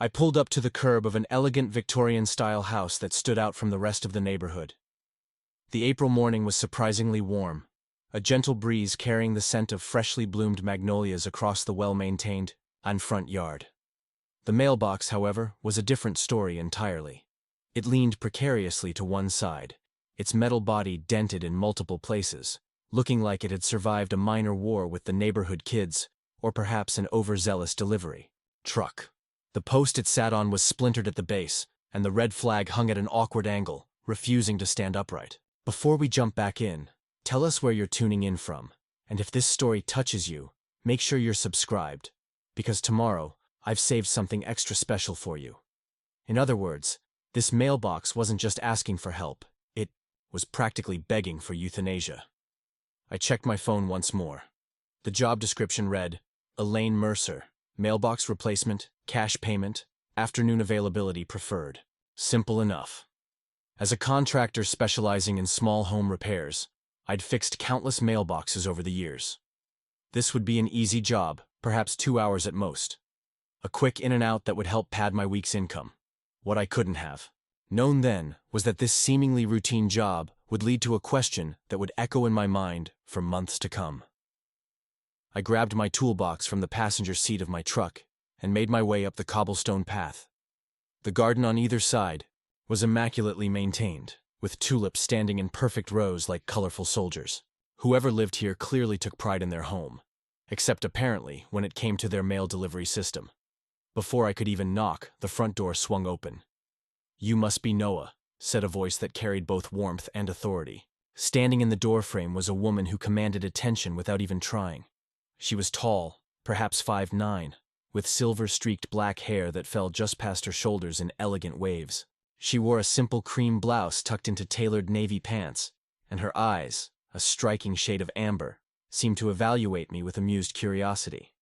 I pulled up to the curb of an elegant Victorian-style house that stood out from the rest of the neighborhood. The April morning was surprisingly warm, a gentle breeze carrying the scent of freshly bloomed magnolias across the well-maintained front yard. The mailbox, however, was a different story entirely. It leaned precariously to one side, its metal body dented in multiple places, looking like it had survived a minor war with the neighborhood kids, or perhaps an overzealous delivery truck. The post it sat on was splintered at the base, and the red flag hung at an awkward angle, refusing to stand upright. Before we jump back in, tell us where you're tuning in from, and if this story touches you, make sure you're subscribed, because tomorrow, I've saved something extra special for you. In other words, this mailbox wasn't just asking for help, it was practically begging for euthanasia. I checked my phone once more. The job description read, Elaine Mercer, mailbox replacement, cash payment, afternoon availability preferred. Simple enough. As a contractor specializing in small home repairs, I'd fixed countless mailboxes over the years. This would be an easy job, perhaps 2 hours at most. A quick in and out that would help pad my week's income. What I couldn't have known then was that this seemingly routine job would lead to a question that would echo in my mind for months to come. I grabbed my toolbox from the passenger seat of my truck and made my way up the cobblestone path. The garden on either side was immaculately maintained, with tulips standing in perfect rows like colorful soldiers. Whoever lived here clearly took pride in their home, except apparently when it came to their mail delivery system. Before I could even knock, the front door swung open. "You must be Noah," said a voice that carried both warmth and authority. Standing in the doorframe was a woman who commanded attention without even trying. She was tall, perhaps 5'9", with silver-streaked black hair that fell just past her shoulders in elegant waves. She wore a simple cream blouse tucked into tailored navy pants, and her eyes, a striking shade of amber, seemed to evaluate me with amused curiosity.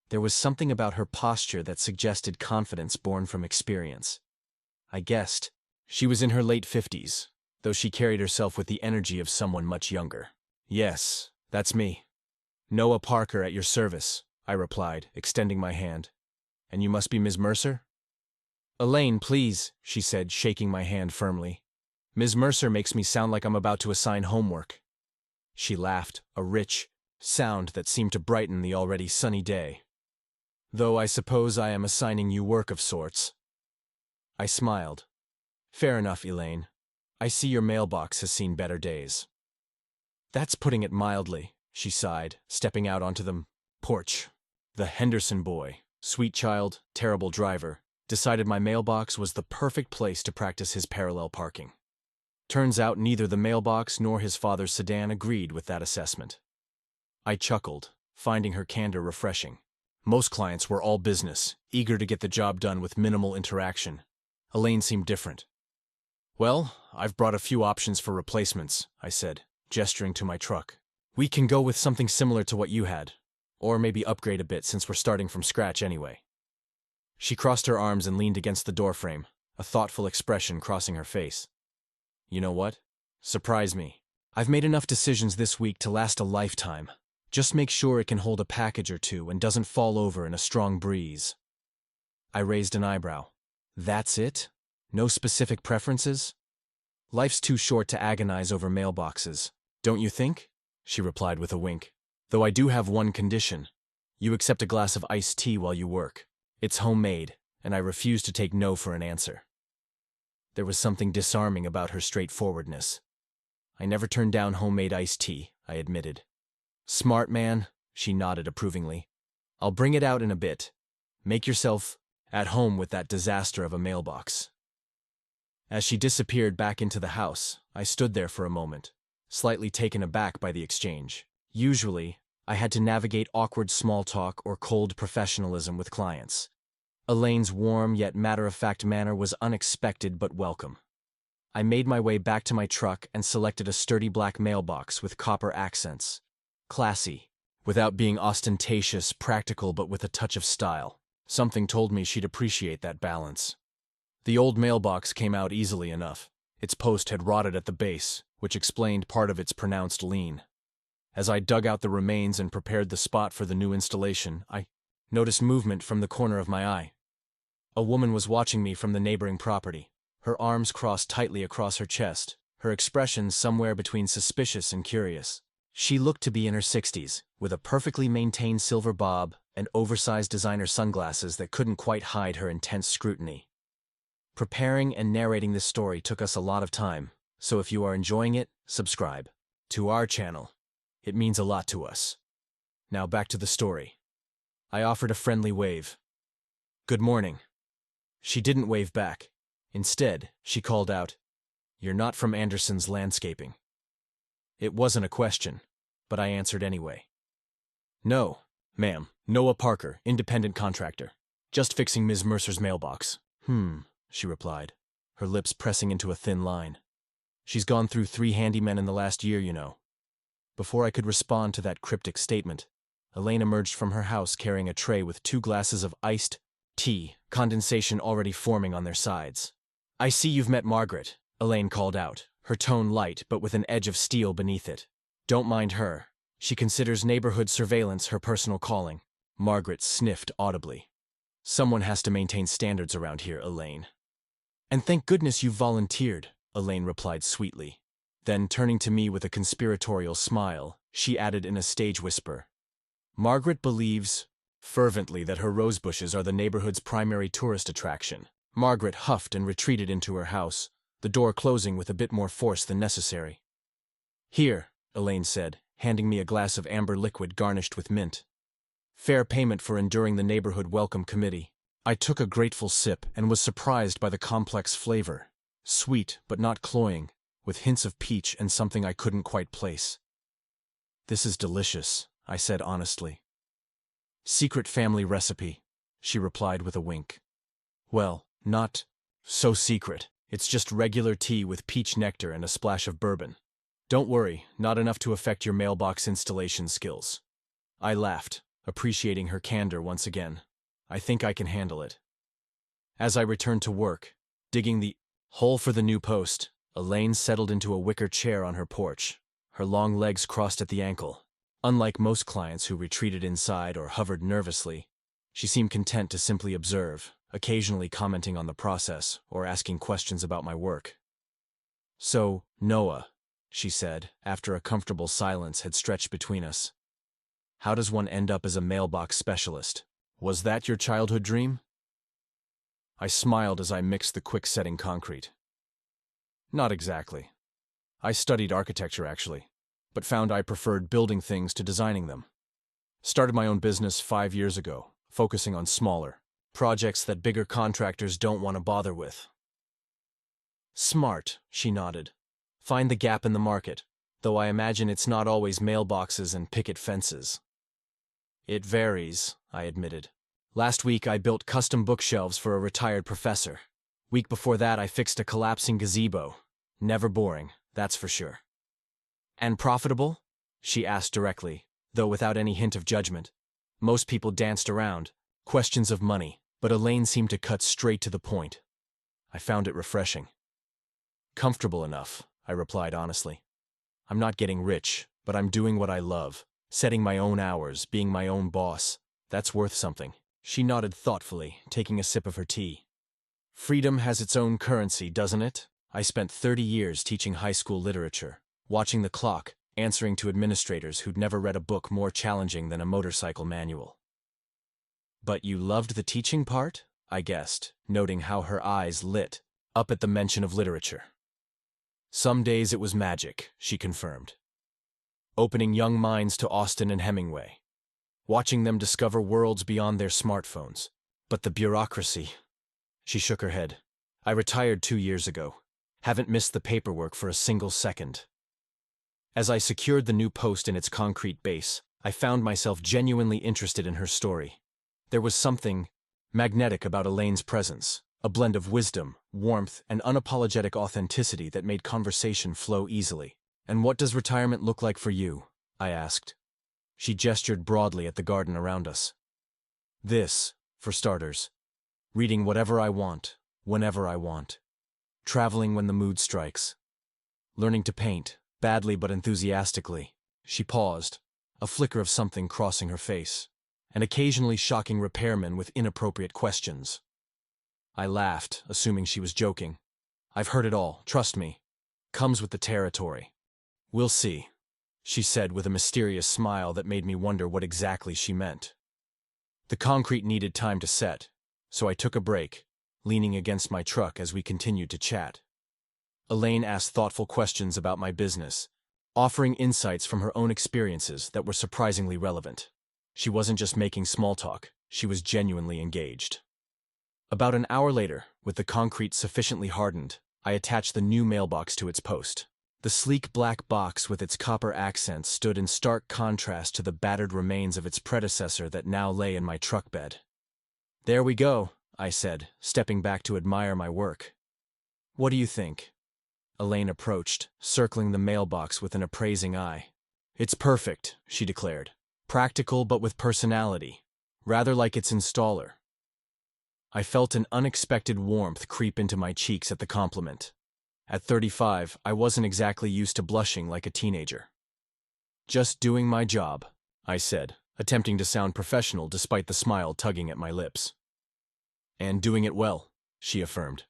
There was something about her posture that suggested confidence born from experience. I guessed she was in her late 50s, though she carried herself with the energy of someone much younger. "Yes, that's me. Noah Parker at your service," I replied, extending my hand. "And you must be Ms. Mercer?" "Elaine, please," she said, shaking my hand firmly. "Ms. Mercer makes me sound like I'm about to assign homework." She laughed, a rich sound that seemed to brighten the already sunny day. "Though I suppose I am assigning you work of sorts." I smiled. "Fair enough, Elaine. I see your mailbox has seen better days." "That's putting it mildly," she sighed, stepping out onto the porch. "The Henderson boy, sweet child, terrible driver, decided my mailbox was the perfect place to practice his parallel parking. Turns out neither the mailbox nor his father's sedan agreed with that assessment." I chuckled, finding her candor refreshing. Most clients were all business, eager to get the job done with minimal interaction. Elaine seemed different. "Well, I've brought a few options for replacements," I said, gesturing to my truck. "We can go with something similar to what you had, or maybe upgrade a bit since we're starting from scratch anyway." She crossed her arms and leaned against the doorframe, a thoughtful expression crossing her face. "You know what? Surprise me. I've made enough decisions this week to last a lifetime. Just make sure it can hold a package or two and doesn't fall over in a strong breeze." I raised an eyebrow. "That's it? No specific preferences?" "Life's too short to agonize over mailboxes, don't you think?" she replied with a wink. "Though I do have one condition. You accept a glass of iced tea while you work. It's homemade, and I refuse to take no for an answer." There was something disarming about her straightforwardness. "I never turned down homemade iced tea," I admitted. "Smart man," she nodded approvingly. "I'll bring it out in a bit. Make yourself at home with that disaster of a mailbox." As she disappeared back into the house, I stood there for a moment, slightly taken aback by the exchange. Usually, I had to navigate awkward small talk or cold professionalism with clients. Elaine's warm yet matter-of-fact manner was unexpected but welcome. I made my way back to my truck and selected a sturdy black mailbox with copper accents. Classy, without being ostentatious, practical but with a touch of style. Something told me she'd appreciate that balance. The old mailbox came out easily enough. Its post had rotted at the base, which explained part of its pronounced lean. As I dug out the remains and prepared the spot for the new installation, I noticed movement from the corner of my eye. A woman was watching me from the neighboring property, her arms crossed tightly across her chest, her expression somewhere between suspicious and curious. She looked to be in her 60s, with a perfectly maintained silver bob and oversized designer sunglasses that couldn't quite hide her intense scrutiny. Preparing and narrating this story took us a lot of time, so if you are enjoying it, subscribe to our channel. It means a lot to us. Now back to the story. I offered a friendly wave. "Good morning." She didn't wave back. Instead, she called out, "You're not from Anderson's Landscaping." It wasn't a question, but I answered anyway. "No, ma'am. Noah Parker, independent contractor. Just fixing Ms. Mercer's mailbox." She replied, her lips pressing into a thin line. "She's gone through 3 handymen in the last year, you know." Before I could respond to that cryptic statement, Elaine emerged from her house carrying a tray with 2 glasses of iced tea, condensation already forming on their sides. "I see you've met Margaret," Elaine called out, her tone light but with an edge of steel beneath it. "Don't mind her. She considers neighborhood surveillance her personal calling." Margaret sniffed audibly. "Someone has to maintain standards around here, Elaine." "And thank goodness you've volunteered," Elaine replied sweetly. Then, turning to me with a conspiratorial smile, she added in a stage whisper, "Margaret believes fervently that her rose bushes are the neighborhood's primary tourist attraction." Margaret huffed and retreated into her house, the door closing with a bit more force than necessary. "Here," Elaine said, handing me a glass of amber liquid garnished with mint. "Fair payment for enduring the neighborhood welcome committee." I took a grateful sip and was surprised by the complex flavor. Sweet but not cloying, with hints of peach and something I couldn't quite place. "This is delicious," I said honestly. "Secret family recipe," she replied with a wink. "Well, not so secret. It's just regular tea with peach nectar and a splash of bourbon. Don't worry, not enough to affect your mailbox installation skills." I laughed, appreciating her candor once again. "I think I can handle it." As I returned to work, digging the hole for the new post, Elaine settled into a wicker chair on her porch, her long legs crossed at the ankle. Unlike most clients who retreated inside or hovered nervously, she seemed content to simply observe, occasionally commenting on the process or asking questions about my work. "So, Noah," she said, after a comfortable silence had stretched between us, "how does one end up as a mailbox specialist? Was that your childhood dream?" I smiled as I mixed the quick-setting concrete. "Not exactly. I studied architecture, actually, but found I preferred building things to designing them. Started my own business 5 years ago, focusing on smaller projects that bigger contractors don't want to bother with." "Smart," she nodded. "Find the gap in the market, though I imagine it's not always mailboxes and picket fences." "It varies," I admitted. "Last week I built custom bookshelves for a retired professor. Week before that I fixed a collapsing gazebo. Never boring, that's for sure." "And profitable?" she asked directly, though without any hint of judgment. Most people danced around, questions of money, but Elaine seemed to cut straight to the point. I found it refreshing. "Comfortable enough," I replied honestly. "I'm not getting rich, but I'm doing what I love, setting my own hours, being my own boss. That's worth something." She nodded thoughtfully, taking a sip of her tea. "Freedom has its own currency, doesn't it?" I spent 30 years teaching high school literature, watching the clock, answering to administrators who'd never read a book more challenging than a motorcycle manual. "But you loved the teaching part?" I guessed, noting how her eyes lit up at the mention of literature. "Some days it was magic," she confirmed. "Opening young minds to Austen and Hemingway. Watching them discover worlds beyond their smartphones. But the bureaucracy..." She shook her head. "I retired 2 years ago. Haven't missed the paperwork for a single second." As I secured the new post in its concrete base, I found myself genuinely interested in her story. There was something magnetic about Elaine's presence, a blend of wisdom, warmth, and unapologetic authenticity that made conversation flow easily. "And what does retirement look like for you?" I asked. She gestured broadly at the garden around us. "This, for starters. Reading whatever I want, whenever I want. Traveling when the mood strikes. Learning to paint, badly but enthusiastically." She paused, a flicker of something crossing her face, and occasionally shocking repairmen with inappropriate questions. I laughed, assuming she was joking. I've heard it all, trust me. Comes with the territory. We'll see, she said with a mysterious smile that made me wonder what exactly she meant. The concrete needed time to set, so I took a break, leaning against my truck as we continued to chat. Elaine asked thoughtful questions about my business, offering insights from her own experiences that were surprisingly relevant. She wasn't just making small talk, she was genuinely engaged. About an hour later, with the concrete sufficiently hardened, I attached the new mailbox to its post. The sleek black box with its copper accents stood in stark contrast to the battered remains of its predecessor that now lay in my truck bed. There we go, I said, stepping back to admire my work. What do you think? Elaine approached, circling the mailbox with an appraising eye. It's perfect, she declared. Practical but with personality, rather like its installer. I felt an unexpected warmth creep into my cheeks at the compliment. At 35, I wasn't exactly used to blushing like a teenager. Just doing my job, I said, attempting to sound professional despite the smile tugging at my lips. And doing it well, she affirmed.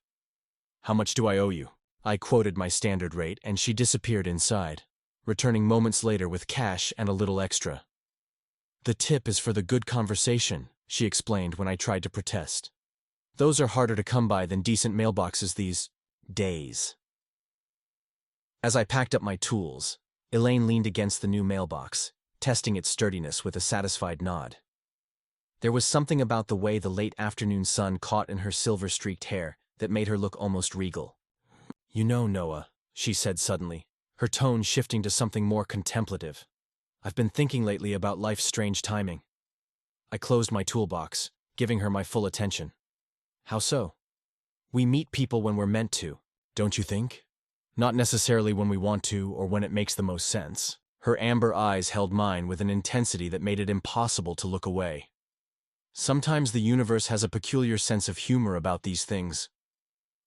How much do I owe you? I quoted my standard rate and she disappeared inside, returning moments later with cash and a little extra. The tip is for the good conversation, she explained when I tried to protest. Those are harder to come by than decent mailboxes these days. As I packed up my tools, Elaine leaned against the new mailbox, testing its sturdiness with a satisfied nod. There was something about the way the late afternoon sun caught in her silver-streaked hair that made her look almost regal. You know, Noah, she said suddenly, her tone shifting to something more contemplative. I've been thinking lately about life's strange timing. I closed my toolbox, giving her my full attention. How so? We meet people when we're meant to, don't you think? Not necessarily when we want to or when it makes the most sense. Her amber eyes held mine with an intensity that made it impossible to look away. Sometimes the universe has a peculiar sense of humor about these things.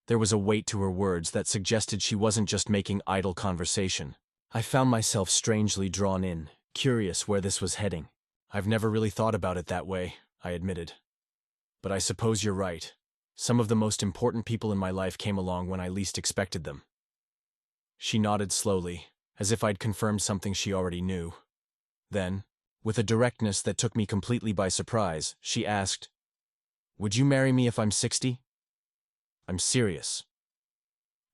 There was a weight to her words that suggested she wasn't just making idle conversation. I found myself strangely drawn in, curious where this was heading. I've never really thought about it that way, I admitted. But I suppose you're right. Some of the most important people in my life came along when I least expected them. She nodded slowly, as if I'd confirmed something she already knew. Then, with a directness that took me completely by surprise, she asked, Would you marry me if I'm 60? I'm serious.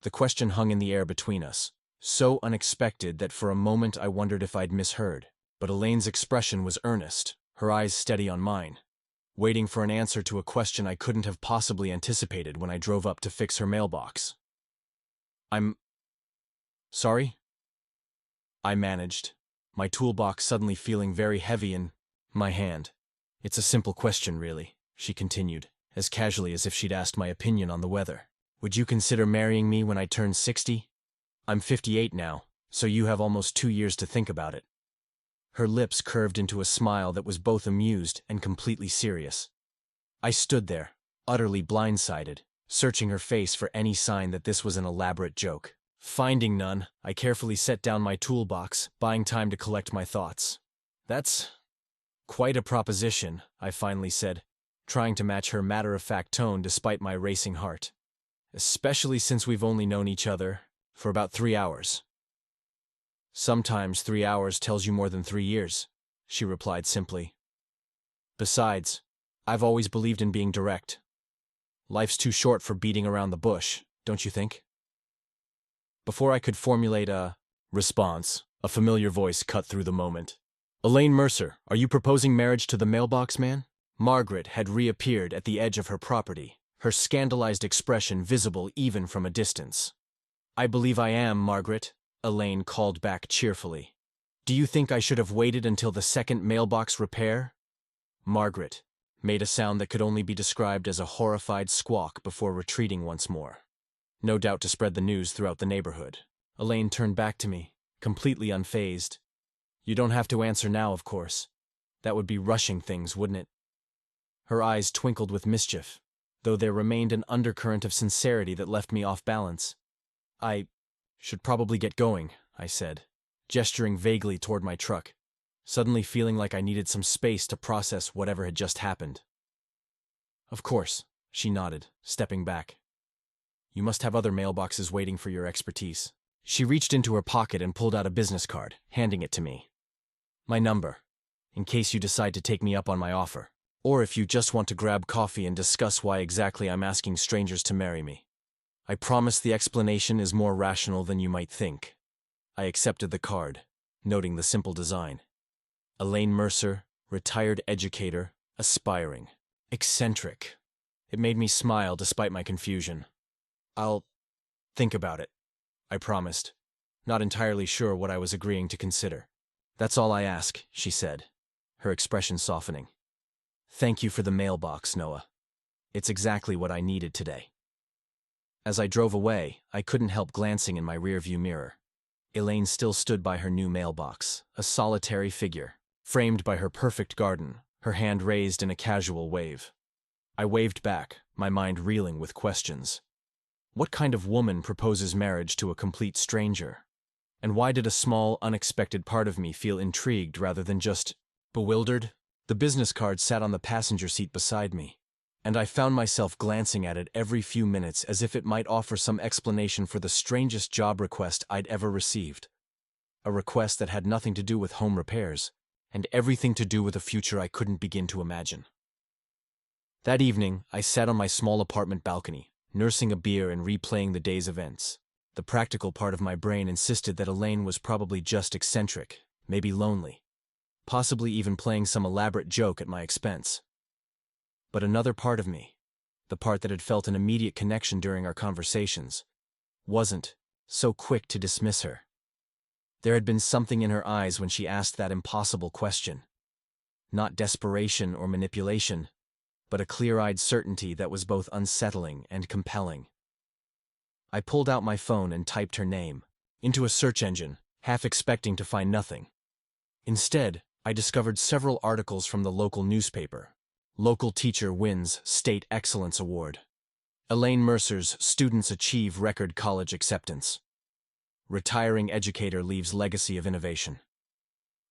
The question hung in the air between us, so unexpected that for a moment I wondered if I'd misheard. But Elaine's expression was earnest, her eyes steady on mine, waiting for an answer to a question I couldn't have possibly anticipated when I drove up to fix her mailbox. I'm sorry? I managed, my toolbox suddenly feeling very heavy in my hand. It's a simple question, really, she continued, as casually as if she'd asked my opinion on the weather. Would you consider marrying me when I turn 60? I'm 58 now, so you have almost 2 years to think about it. Her lips curved into a smile that was both amused and completely serious. I stood there, utterly blindsided, searching her face for any sign that this was an elaborate joke. Finding none, I carefully set down my toolbox, buying time to collect my thoughts. That's quite a proposition, I finally said, trying to match her matter-of-fact tone despite my racing heart. Especially since we've only known each other for about 3 hours. Sometimes 3 hours tells you more than 3 years, she replied simply. Besides, I've always believed in being direct. Life's too short for beating around the bush, don't you think? Before I could formulate a response, a familiar voice cut through the moment. Elaine Mercer, are you proposing marriage to the mailbox man? Margaret had reappeared at the edge of her property, her scandalized expression visible even from a distance. I believe I am, Margaret, Elaine called back cheerfully. Do you think I should have waited until the second mailbox repair? Margaret made a sound that could only be described as a horrified squawk before retreating once more. No doubt to spread the news throughout the neighborhood. Elaine turned back to me, completely unfazed. You don't have to answer now, of course. That would be rushing things, wouldn't it? Her eyes twinkled with mischief, though there remained an undercurrent of sincerity that left me off balance. I should probably get going, I said, gesturing vaguely toward my truck, suddenly feeling like I needed some space to process whatever had just happened. Of course, She nodded, stepping back. You must have other mailboxes waiting for your expertise. She reached into her pocket and pulled out a business card, handing it to me. My number, in case you decide to take me up on my offer. Or if you just want to grab coffee and discuss why exactly I'm asking strangers to marry me. I promise the explanation is more rational than you might think. I accepted the card, noting the simple design. Elaine Mercer, retired educator, aspiring, eccentric. It made me smile despite my confusion. I'll think about it, I promised, not entirely sure what I was agreeing to consider. That's all I ask, she said, her expression softening. Thank you for the mailbox, Noah. It's exactly what I needed today. As I drove away, I couldn't help glancing in my rearview mirror. Elaine still stood by her new mailbox, a solitary figure, framed by her perfect garden, her hand raised in a casual wave. I waved back, my mind reeling with questions. What kind of woman proposes marriage to a complete stranger? And why did a small, unexpected part of me feel intrigued rather than just bewildered? The business card sat on the passenger seat beside me, and I found myself glancing at it every few minutes as if it might offer some explanation for the strangest job request I'd ever received. A request that had nothing to do with home repairs, and everything to do with a future I couldn't begin to imagine. That evening, I sat on my small apartment balcony, nursing a beer and replaying the day's events. The practical part of my brain insisted that Elaine was probably just eccentric, maybe lonely, possibly even playing some elaborate joke at my expense. But another part of me, the part that had felt an immediate connection during our conversations, wasn't so quick to dismiss her. There had been something in her eyes when she asked that impossible question. Not desperation or manipulation, but a clear-eyed certainty that was both unsettling and compelling. I pulled out my phone and typed her name into a search engine, half expecting to find nothing. Instead, I discovered several articles from the local newspaper. Local teacher wins State Excellence Award. Elaine Mercer's students achieve record college acceptance. Retiring educator leaves legacy of innovation.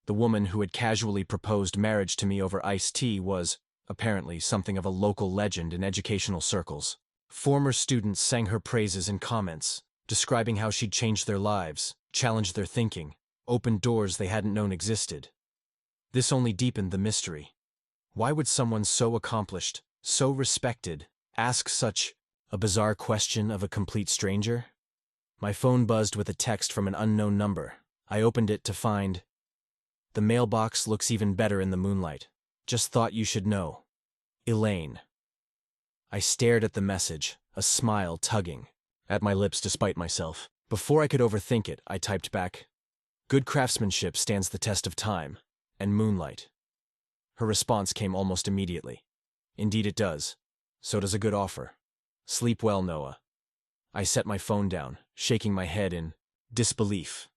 The woman who had casually proposed marriage to me over iced tea was, apparently, something of a local legend in educational circles. Former students sang her praises in comments, describing how she'd changed their lives, challenged their thinking, opened doors they hadn't known existed. This only deepened the mystery. Why would someone so accomplished, so respected, ask such a bizarre question of a complete stranger? My phone buzzed with a text from an unknown number. I opened it to find, "The mailbox looks even better in the moonlight. Just thought you should know. Elaine." I stared at the message, a smile tugging at my lips despite myself. Before I could overthink it, I typed back, "Good craftsmanship stands the test of time, and moonlight." Her response came almost immediately. "Indeed it does. So does a good offer. Sleep well, Noah." I set my phone down, shaking my head in disbelief.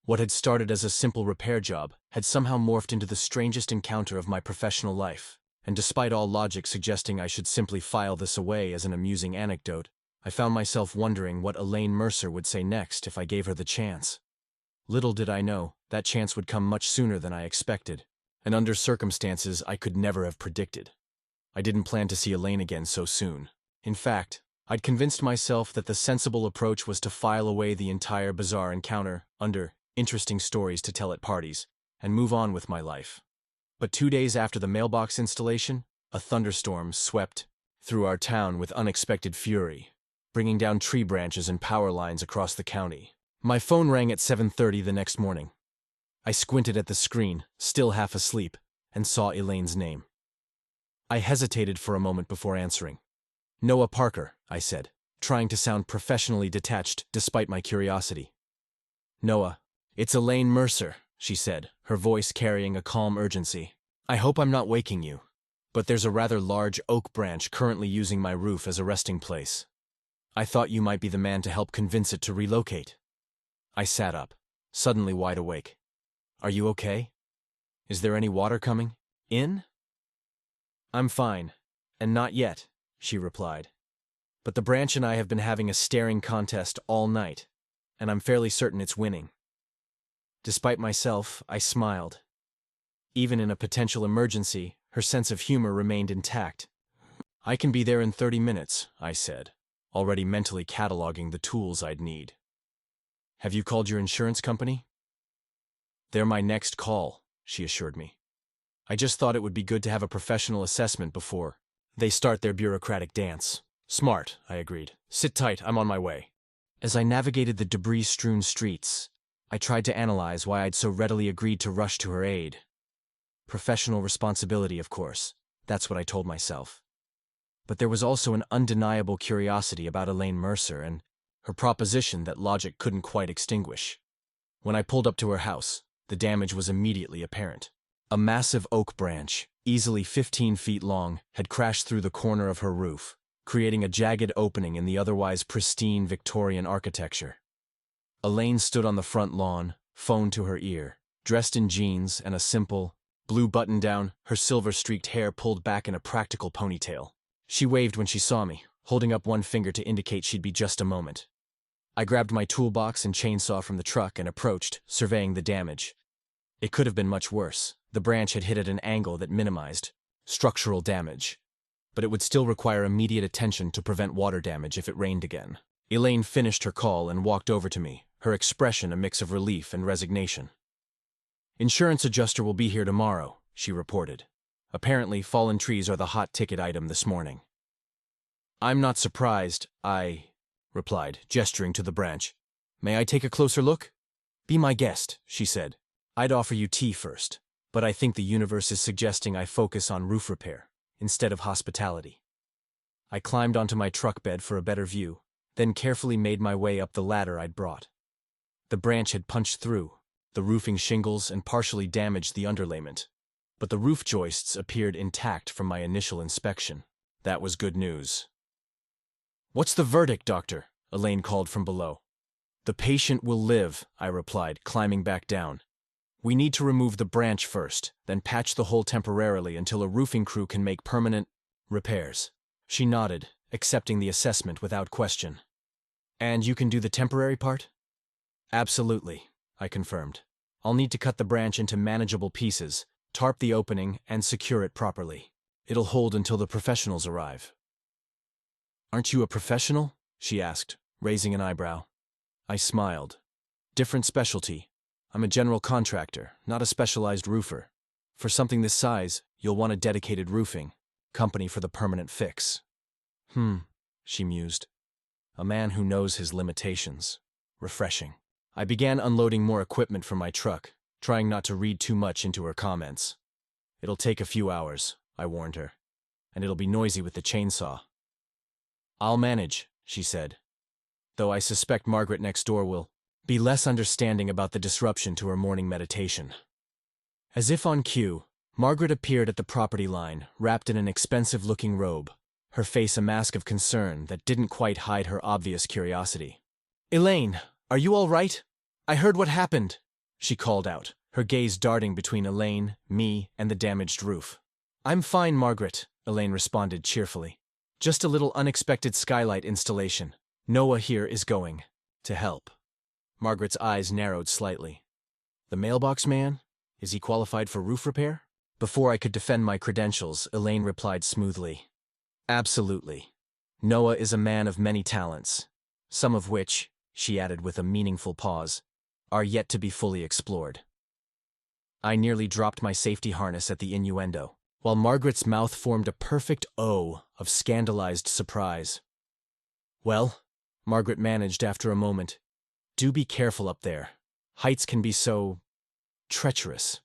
What had started as a simple repair job had somehow morphed into the strangest encounter of my professional life, and despite all logic suggesting I should simply file this away as an amusing anecdote, I found myself wondering what Elaine Mercer would say next if I gave her the chance. Little did I know, that chance would come much sooner than I expected, and under circumstances I could never have predicted. I didn't plan to see Elaine again so soon. In fact, I'd convinced myself that the sensible approach was to file away the entire bizarre encounter under interesting stories to tell at parties, and move on with my life. But 2 days after the mailbox installation, a thunderstorm swept through our town with unexpected fury, bringing down tree branches and power lines across the county. My phone rang at 7:30 the next morning. I squinted at the screen, still half asleep, and saw Elaine's name. I hesitated for a moment before answering. "Noah Parker," I said, trying to sound professionally detached despite my curiosity. "Noah, it's Elaine Mercer," she said, her voice carrying a calm urgency. "I hope I'm not waking you, but there's a rather large oak branch currently using my roof as a resting place. I thought you might be the man to help convince it to relocate." I sat up, suddenly wide awake. "Are you okay? Is there any water coming in?" "I'm fine, and not yet," she replied. "But the branch and I have been having a staring contest all night, and I'm fairly certain it's winning." Despite myself, I smiled. Even in a potential emergency, her sense of humor remained intact. I can be there in 30 minutes, I said, already mentally cataloging the tools I'd need. Have you called your insurance company? They're my next call, she assured me. I just thought it would be good to have a professional assessment before they start their bureaucratic dance. Smart, I agreed. Sit tight, I'm on my way. As I navigated the debris-strewn streets, I tried to analyze why I'd so readily agreed to rush to her aid. Professional responsibility, of course. That's what I told myself. But there was also an undeniable curiosity about Elaine Mercer and her proposition that logic couldn't quite extinguish. When I pulled up to her house, the damage was immediately apparent. A massive oak branch, easily 15 feet long, had crashed through the corner of her roof, creating a jagged opening in the otherwise pristine Victorian architecture. Elaine stood on the front lawn, phone to her ear, dressed in jeans and a simple, blue button-down, her silver-streaked hair pulled back in a practical ponytail. She waved when she saw me, holding up one finger to indicate she'd be just a moment. I grabbed my toolbox and chainsaw from the truck and approached, surveying the damage. It could have been much worse. The branch had hit at an angle that minimized structural damage, but it would still require immediate attention to prevent water damage if it rained again. Elaine finished her call and walked over to me, her expression a mix of relief and resignation. Insurance adjuster will be here tomorrow, she reported. Apparently, fallen trees are the hot ticket item this morning. I'm not surprised, I replied, gesturing to the branch. May I take a closer look? Be my guest, she said. I'd offer you tea first, but I think the universe is suggesting I focus on roof repair instead of hospitality. I climbed onto my truck bed for a better view, then carefully made my way up the ladder I'd brought. The branch had punched through the roofing shingles and partially damaged the underlayment, but the roof joists appeared intact from my initial inspection. That was good news. What's the verdict, doctor? Elaine called from below. The patient will live, I replied, climbing back down. We need to remove the branch first, then patch the hole temporarily until a roofing crew can make permanent repairs. She nodded, accepting the assessment without question. And you can do the temporary part? Absolutely, I confirmed. I'll need to cut the branch into manageable pieces, tarp the opening, and secure it properly. It'll hold until the professionals arrive. Aren't you a professional? She asked, raising an eyebrow. I smiled. Different specialty. I'm a general contractor, not a specialized roofer. For something this size, you'll want a dedicated roofing company for the permanent fix. She mused. A man who knows his limitations. Refreshing. I began unloading more equipment from my truck, trying not to read too much into her comments. It'll take a few hours, I warned her, and it'll be noisy with the chainsaw. I'll manage, she said, though I suspect Margaret next door will be less understanding about the disruption to her morning meditation. As if on cue, Margaret appeared at the property line, wrapped in an expensive-looking robe, her face a mask of concern that didn't quite hide her obvious curiosity. Elaine, are you all right? I heard what happened, she called out, her gaze darting between Elaine, me, and the damaged roof. I'm fine, Margaret, Elaine responded cheerfully. Just a little unexpected skylight installation. Noah here is going to help. Margaret's eyes narrowed slightly. The mailbox man? Is he qualified for roof repair? Before I could defend my credentials, Elaine replied smoothly. Absolutely. Noah is a man of many talents, some of which, she added with a meaningful pause, are yet to be fully explored. I nearly dropped my safety harness at the innuendo, while Margaret's mouth formed a perfect O of scandalized surprise. Well, Margaret managed after a moment, do be careful up there. Heights can be so treacherous.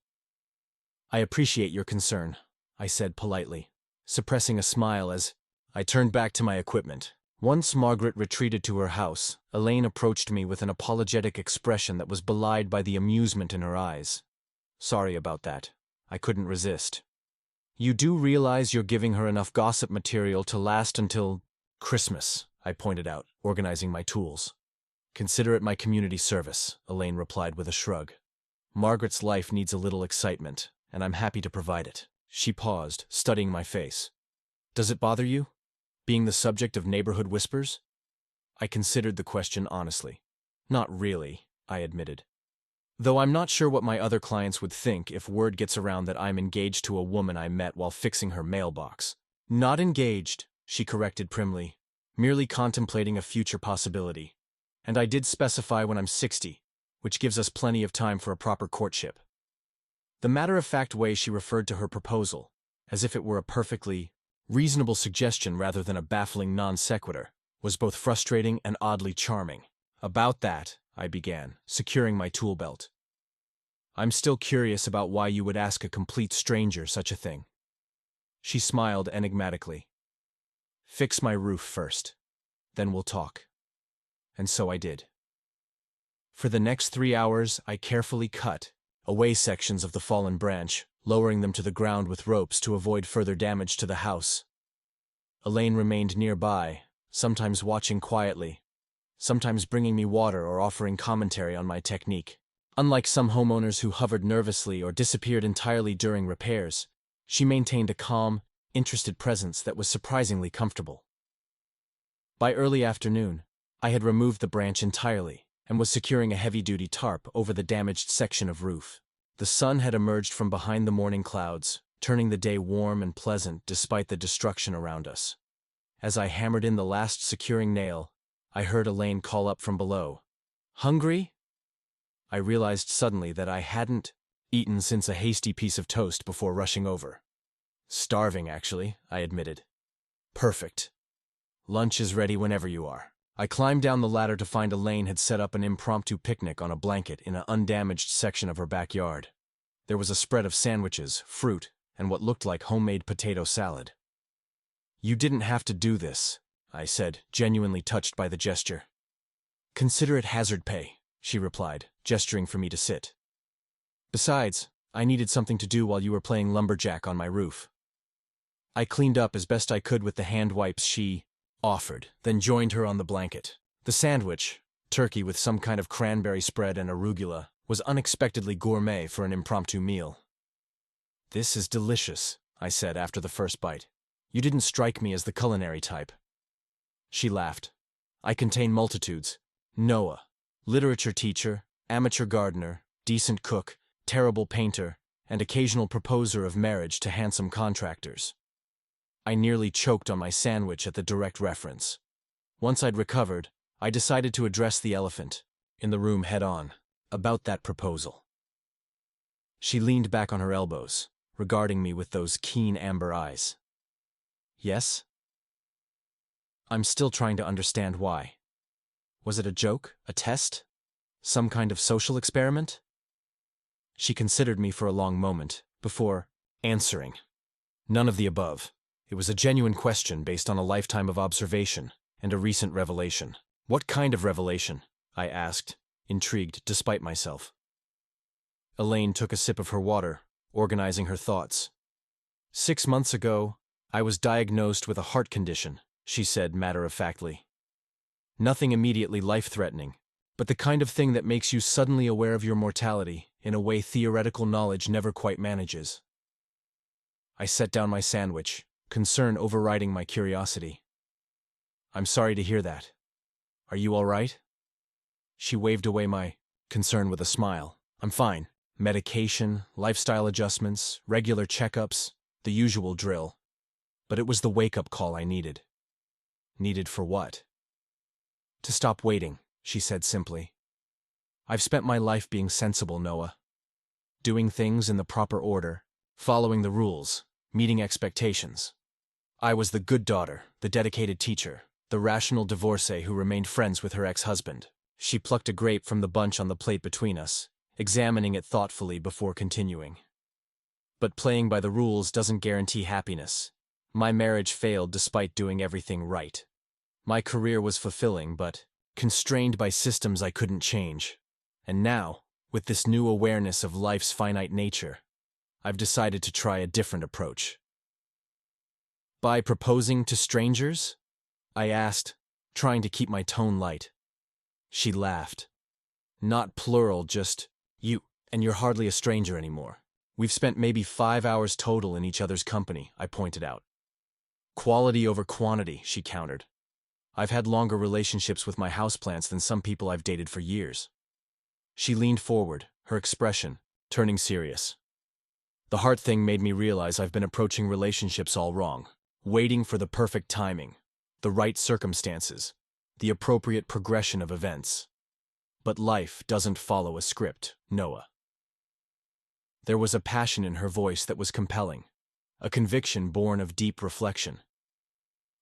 I appreciate your concern, I said politely, suppressing a smile as I turned back to my equipment. Once Margaret retreated to her house, Elaine approached me with an apologetic expression that was belied by the amusement in her eyes. Sorry about that. I couldn't resist. You do realize you're giving her enough gossip material to last until Christmas, I pointed out, organizing my tools. Consider it my community service, Elaine replied with a shrug. Margaret's life needs a little excitement, and I'm happy to provide it. She paused, studying my face. Does it bother you, being the subject of neighborhood whispers? I considered the question honestly. Not really, I admitted. Though I'm not sure what my other clients would think if word gets around that I'm engaged to a woman I met while fixing her mailbox. Not engaged, she corrected primly, merely contemplating a future possibility. And I did specify when I'm 60, which gives us plenty of time for a proper courtship. The matter-of-fact way she referred to her proposal, as if it were a perfectly reasonable suggestion rather than a baffling non sequitur, was both frustrating and oddly charming. About that, I began, securing my tool belt. I'm still curious about why you would ask a complete stranger such a thing. She smiled enigmatically. Fix my roof first. Then we'll talk. And so I did. For the next 3 hours, I carefully cut away sections of the fallen branch, lowering them to the ground with ropes to avoid further damage to the house. Elaine remained nearby, sometimes watching quietly, sometimes bringing me water or offering commentary on my technique. Unlike some homeowners who hovered nervously or disappeared entirely during repairs, she maintained a calm, interested presence that was surprisingly comfortable. By early afternoon, I had removed the branch entirely and was securing a heavy-duty tarp over the damaged section of roof. The sun had emerged from behind the morning clouds, turning the day warm and pleasant despite the destruction around us. As I hammered in the last securing nail, I heard Elaine call up from below. Hungry? I realized suddenly that I hadn't eaten since a hasty piece of toast before rushing over. Starving, actually, I admitted. Perfect. Lunch is ready whenever you are. I climbed down the ladder to find Elaine had set up an impromptu picnic on a blanket in an undamaged section of her backyard. There was a spread of sandwiches, fruit, and what looked like homemade potato salad. You didn't have to do this, I said, genuinely touched by the gesture. Consider it hazard pay, she replied, gesturing for me to sit. Besides, I needed something to do while you were playing lumberjack on my roof. I cleaned up as best I could with the hand wipes she offered, then joined her on the blanket. The sandwich, turkey with some kind of cranberry spread and arugula, was unexpectedly gourmet for an impromptu meal. This is delicious, I said after the first bite. You didn't strike me as the culinary type. She laughed. I contain multitudes. Noah, literature teacher, amateur gardener, decent cook, terrible painter, and occasional proposer of marriage to handsome contractors. I nearly choked on my sandwich at the direct reference. Once I'd recovered, I decided to address the elephant in the room head-on, about that proposal. She leaned back on her elbows, regarding me with those keen amber eyes. Yes? I'm still trying to understand why. Was it a joke? A test? Some kind of social experiment? She considered me for a long moment, before answering. None of the above. It was a genuine question based on a lifetime of observation and a recent revelation. What kind of revelation? I asked, intrigued despite myself. Elaine took a sip of her water, organizing her thoughts. 6 months ago, I was diagnosed with a heart condition, she said matter-of-factly. Nothing immediately life-threatening, but the kind of thing that makes you suddenly aware of your mortality in a way theoretical knowledge never quite manages. I set down my sandwich, concern overriding my curiosity. I'm sorry to hear that. Are you all right? She waved away my concern with a smile. I'm fine. Medication, lifestyle adjustments, regular checkups, the usual drill. But it was the wake-up call I needed. Needed for what? To stop waiting, she said simply. I've spent my life being sensible, Noah. Doing things in the proper order, following the rules, meeting expectations. I was the good daughter, the dedicated teacher, the rational divorcee who remained friends with her ex-husband. She plucked a grape from the bunch on the plate between us, examining it thoughtfully before continuing. But playing by the rules doesn't guarantee happiness. My marriage failed despite doing everything right. My career was fulfilling, but constrained by systems I couldn't change. And now, with this new awareness of life's finite nature, I've decided to try a different approach. By proposing to strangers? I asked, trying to keep my tone light. She laughed. Not plural, just you, and you're hardly a stranger anymore. We've spent maybe 5 hours total in each other's company, I pointed out. Quality over quantity, she countered. I've had longer relationships with my houseplants than some people I've dated for years. She leaned forward, her expression turning serious. The heart thing made me realize I've been approaching relationships all wrong. waiting for the perfect timing, the right circumstances, the appropriate progression of events. But life doesn't follow a script, Noah. There was a passion in her voice that was compelling, a conviction born of deep reflection.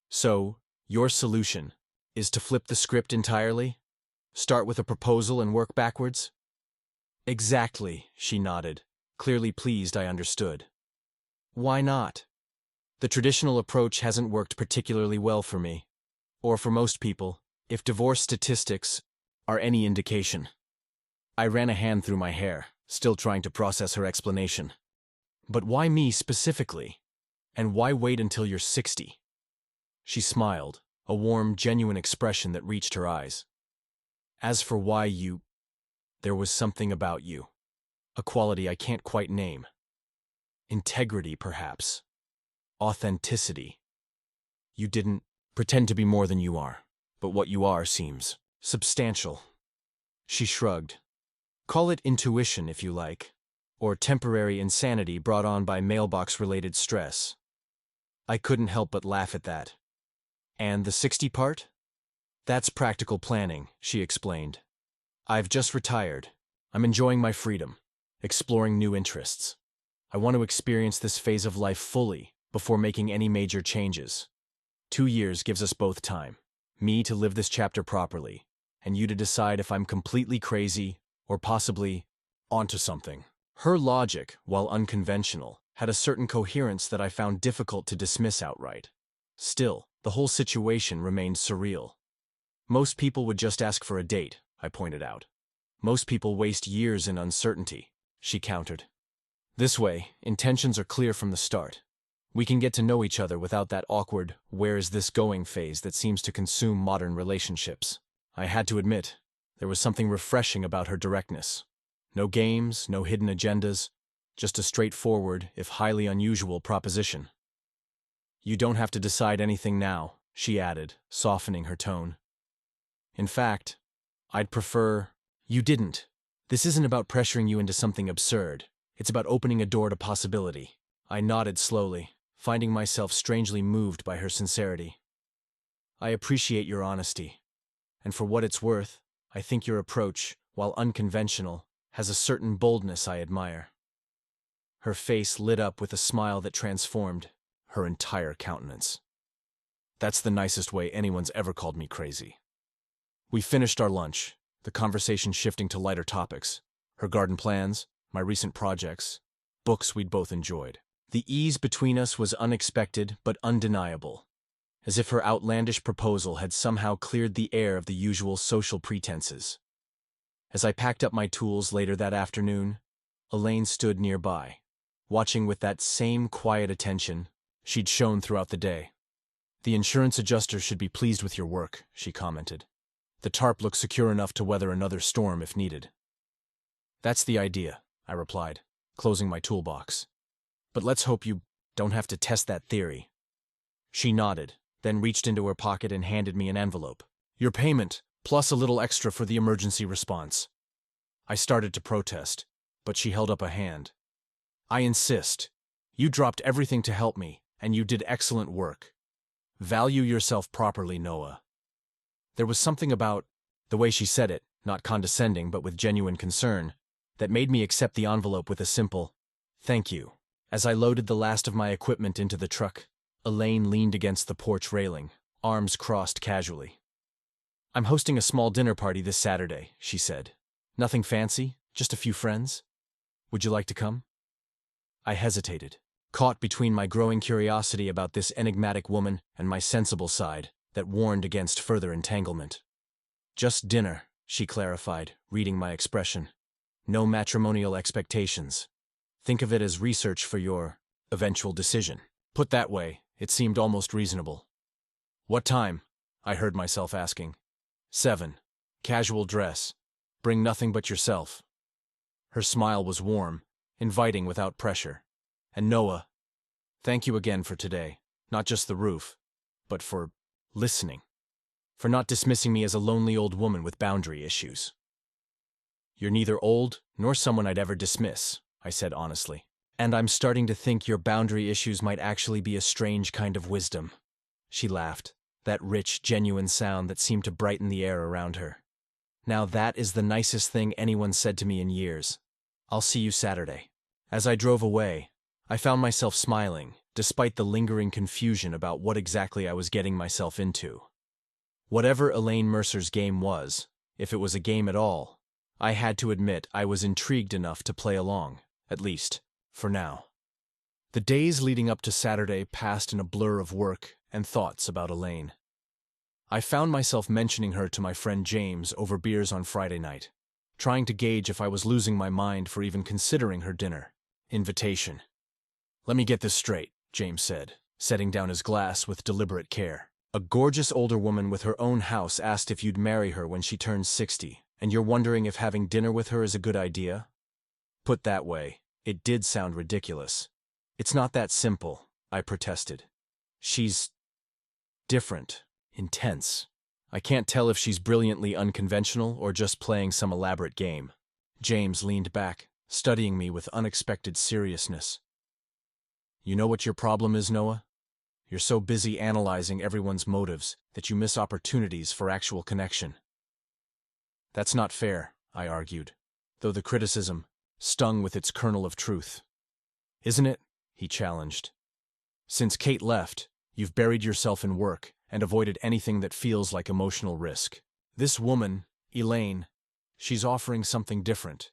So, your solution is to flip the script entirely? Start with a proposal and work backwards? Exactly, she nodded, clearly pleased I understood. Why not? The traditional approach hasn't worked particularly well for me, or for most people, if divorce statistics are any indication. I ran a hand through my hair, still trying to process her explanation. But why me specifically? And why wait until you're 60? She smiled, a warm, genuine expression that reached her eyes. As for why you, there was something about you, a quality I can't quite name. Integrity, perhaps. Authenticity. You didn't pretend to be more than you are, but what you are seems substantial. She shrugged. Call it intuition if you like, or temporary insanity brought on by mailbox-related stress. I couldn't help but laugh at that. And the 60 part? That's practical planning, she explained. I've just retired. I'm enjoying my freedom, exploring new interests. I want to experience this phase of life fully before making any major changes. 2 years gives us both time. Me to live this chapter properly, and you to decide if I'm completely crazy or possibly onto something. Her logic, while unconventional, had a certain coherence that I found difficult to dismiss outright. Still, the whole situation remained surreal. Most people would just ask for a date, I pointed out. Most people waste years in uncertainty, she countered. This way, intentions are clear from the start. We can get to know each other without that awkward, where is this going phase that seems to consume modern relationships. I had to admit, there was something refreshing about her directness. No games, no hidden agendas, just a straightforward, if highly unusual, proposition. You don't have to decide anything now, she added, softening her tone. In fact, I'd prefer you didn't. This isn't about pressuring you into something absurd. It's about opening a door to possibility. I nodded slowly, finding myself strangely moved by her sincerity. I appreciate your honesty. And for what it's worth, I think your approach, while unconventional, has a certain boldness I admire. Her face lit up with a smile that transformed her entire countenance. That's the nicest way anyone's ever called me crazy. We finished our lunch, the conversation shifting to lighter topics. Her garden plans, my recent projects, books we'd both enjoyed. The ease between us was unexpected but undeniable, as if her outlandish proposal had somehow cleared the air of the usual social pretenses. As I packed up my tools later that afternoon, Elaine stood nearby, watching with that same quiet attention she'd shown throughout the day. The insurance adjuster should be pleased with your work, she commented. The tarp looks secure enough to weather another storm if needed. That's the idea, I replied, closing my toolbox. But let's hope you don't have to test that theory. She nodded, then reached into her pocket and handed me an envelope. Your payment, plus a little extra for the emergency response. I started to protest, but she held up a hand. I insist. You dropped everything to help me, and you did excellent work. Value yourself properly, Noah. There was something about the way she said it, not condescending but with genuine concern, that made me accept the envelope with a simple, thank you. As I loaded the last of my equipment into the truck, Elaine leaned against the porch railing, arms crossed casually. I'm hosting a small dinner party this Saturday, she said. Nothing fancy, just a few friends. Would you like to come? I hesitated, caught between my growing curiosity about this enigmatic woman and my sensible side that warned against further entanglement. Just dinner, she clarified, reading my expression. No matrimonial expectations. Think of it as research for your eventual decision. Put that way, it seemed almost reasonable. What time? I heard myself asking. 7. Casual dress. Bring nothing but yourself. Her smile was warm, inviting without pressure. And Noah, thank you again for today. Not just the roof, but for listening. For not dismissing me as a lonely old woman with boundary issues. You're neither old nor someone I'd ever dismiss, I said honestly. And I'm starting to think your boundary issues might actually be a strange kind of wisdom. She laughed, that rich, genuine sound that seemed to brighten the air around her. Now that is the nicest thing anyone said to me in years. I'll see you Saturday. As I drove away, I found myself smiling, despite the lingering confusion about what exactly I was getting myself into. Whatever Elaine Mercer's game was, if it was a game at all, I had to admit I was intrigued enough to play along, at least, for now. The days leading up to Saturday passed in a blur of work and thoughts about Elaine. I found myself mentioning her to my friend James over beers on Friday night, trying to gauge if I was losing my mind for even considering her dinner invitation. Let me get this straight, James said, setting down his glass with deliberate care. A gorgeous older woman with her own house asked if you'd marry her when she turns 60, and you're wondering if having dinner with her is a good idea? Put that way, it did sound ridiculous. It's not that simple, I protested. She's different, intense. I can't tell if she's brilliantly unconventional or just playing some elaborate game. James leaned back, studying me with unexpected seriousness. You know what your problem is, Noah? You're so busy analyzing everyone's motives that you miss opportunities for actual connection. That's not fair, I argued, though the criticism stung with its kernel of truth. Isn't it? He challenged. Since Kate left, you've buried yourself in work and avoided anything that feels like emotional risk. This woman, Elaine, she's offering something different.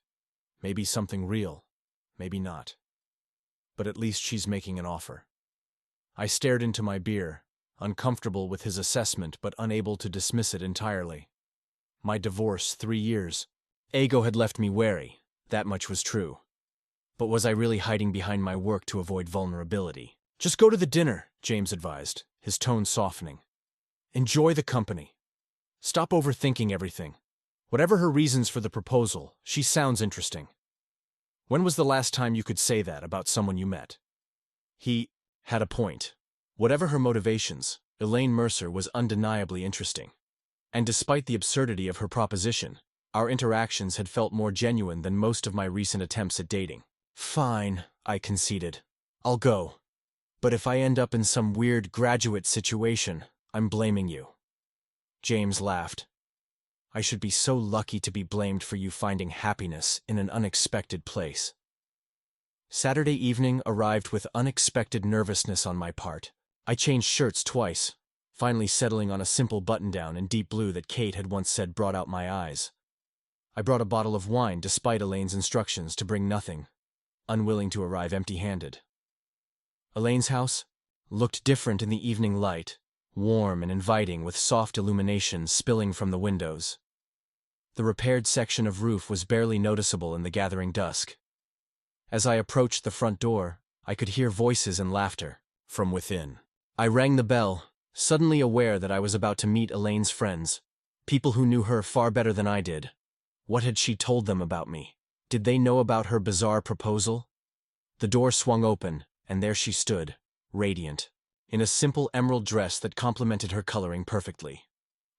Maybe something real, maybe not. But at least she's making an offer. I stared into my beer, uncomfortable with his assessment but unable to dismiss it entirely. My divorce, 3 years. Ego had left me wary, that much was true. But was I really hiding behind my work to avoid vulnerability? Just go to the dinner, James advised, his tone softening. Enjoy the company. Stop overthinking everything. Whatever her reasons for the proposal, she sounds interesting. When was the last time you could say that about someone you met? He had a point. Whatever her motivations, Elaine Mercer was undeniably interesting. And despite the absurdity of her proposition, our interactions had felt more genuine than most of my recent attempts at dating. Fine, I conceded. I'll go. But if I end up in some weird graduate situation, I'm blaming you. James laughed. I should be so lucky to be blamed for you finding happiness in an unexpected place. Saturday evening arrived with unexpected nervousness on my part. I changed shirts twice, finally settling on a simple button-down in deep blue that Kate had once said brought out my eyes. I brought a bottle of wine despite Elaine's instructions to bring nothing, unwilling to arrive empty-handed. Elaine's house looked different in the evening light, warm and inviting with soft illumination spilling from the windows. The repaired section of roof was barely noticeable in the gathering dusk. As I approached the front door, I could hear voices and laughter from within. I rang the bell, suddenly aware that I was about to meet Elaine's friends, people who knew her far better than I did. What had she told them about me? Did they know about her bizarre proposal? The door swung open, and there she stood, radiant, in a simple emerald dress that complemented her coloring perfectly.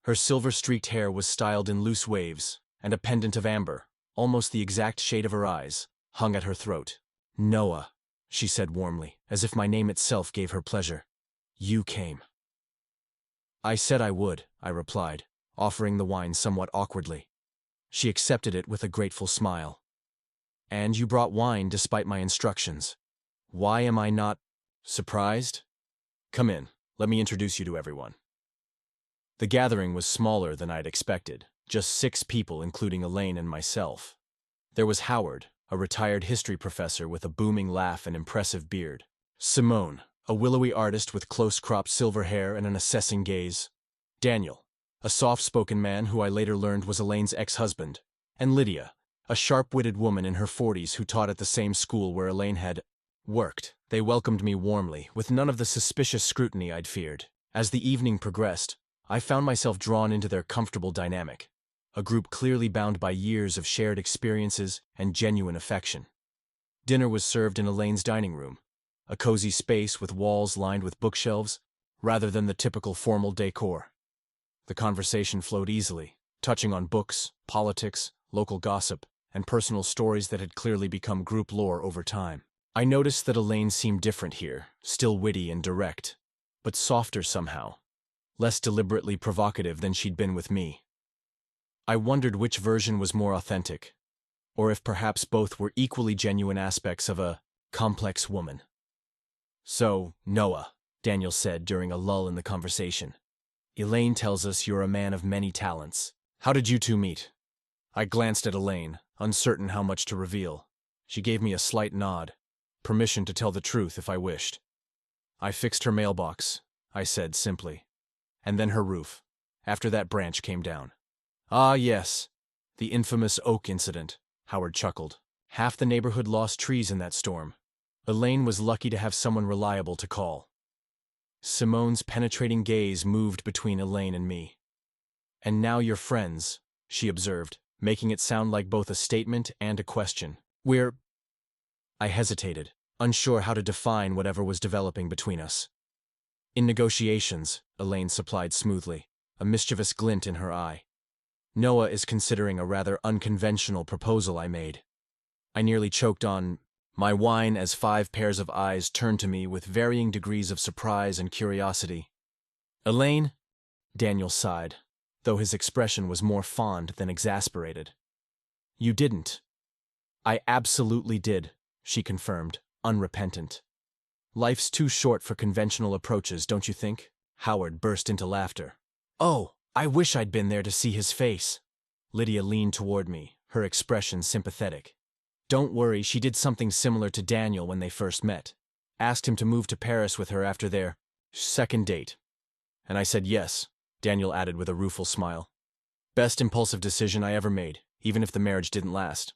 Her silver-streaked hair was styled in loose waves, and a pendant of amber, almost the exact shade of her eyes, hung at her throat. Noah, she said warmly, as if my name itself gave her pleasure. You came. I said I would, I replied, offering the wine somewhat awkwardly. She accepted it with a grateful smile. And you brought wine despite my instructions. Why am I not surprised? Come in, let me introduce you to everyone. The gathering was smaller than I'd expected, just 6 people including Elaine and myself. There was Howard, a retired history professor with a booming laugh and impressive beard. Simone, a willowy artist with close-cropped silver hair and an assessing gaze. Daniel, a soft-spoken man who I later learned was Elaine's ex-husband. And Lydia, a sharp-witted woman in her 40s who taught at the same school where Elaine had worked. They welcomed me warmly, with none of the suspicious scrutiny I'd feared. As the evening progressed, I found myself drawn into their comfortable dynamic, a group clearly bound by years of shared experiences and genuine affection. Dinner was served in Elaine's dining room, a cozy space with walls lined with bookshelves, rather than the typical formal decor. The conversation flowed easily, touching on books, politics, local gossip, and personal stories that had clearly become group lore over time. I noticed that Elaine seemed different here, still witty and direct, but softer somehow, less deliberately provocative than she'd been with me. I wondered which version was more authentic, or if perhaps both were equally genuine aspects of a complex woman. "So, Noah," Daniel said during a lull in the conversation, "Elaine tells us you're a man of many talents. How did you two meet?" I glanced at Elaine, uncertain how much to reveal. She gave me a slight nod, permission to tell the truth if I wished. "I fixed her mailbox," I said simply. "And then her roof, after that branch came down." "Ah, yes, the infamous oak incident," Howard chuckled. "Half the neighborhood lost trees in that storm. Elaine was lucky to have someone reliable to call." Simone's penetrating gaze moved between Elaine and me. "And now you're friends," she observed, making it sound like both a statement and a question. "We're—" I hesitated, unsure how to define whatever was developing between us. "In negotiations," Elaine supplied smoothly, a mischievous glint in her eye. "Noah is considering a rather unconventional proposal I made." I nearly choked on my wine as 5 pairs of eyes turned to me with varying degrees of surprise and curiosity. "Elaine?" Daniel sighed, though his expression was more fond than exasperated. "You didn't." "I absolutely did," she confirmed, unrepentant. "Life's too short for conventional approaches, don't you think?" Howard burst into laughter. "Oh, I wish I'd been there to see his face." Lydia leaned toward me, her expression sympathetic. "Don't worry, she did something similar to Daniel when they first met. Asked him to move to Paris with her after their second date. And I said yes," Daniel added with a rueful smile. "Best impulsive decision I ever made, even if the marriage didn't last."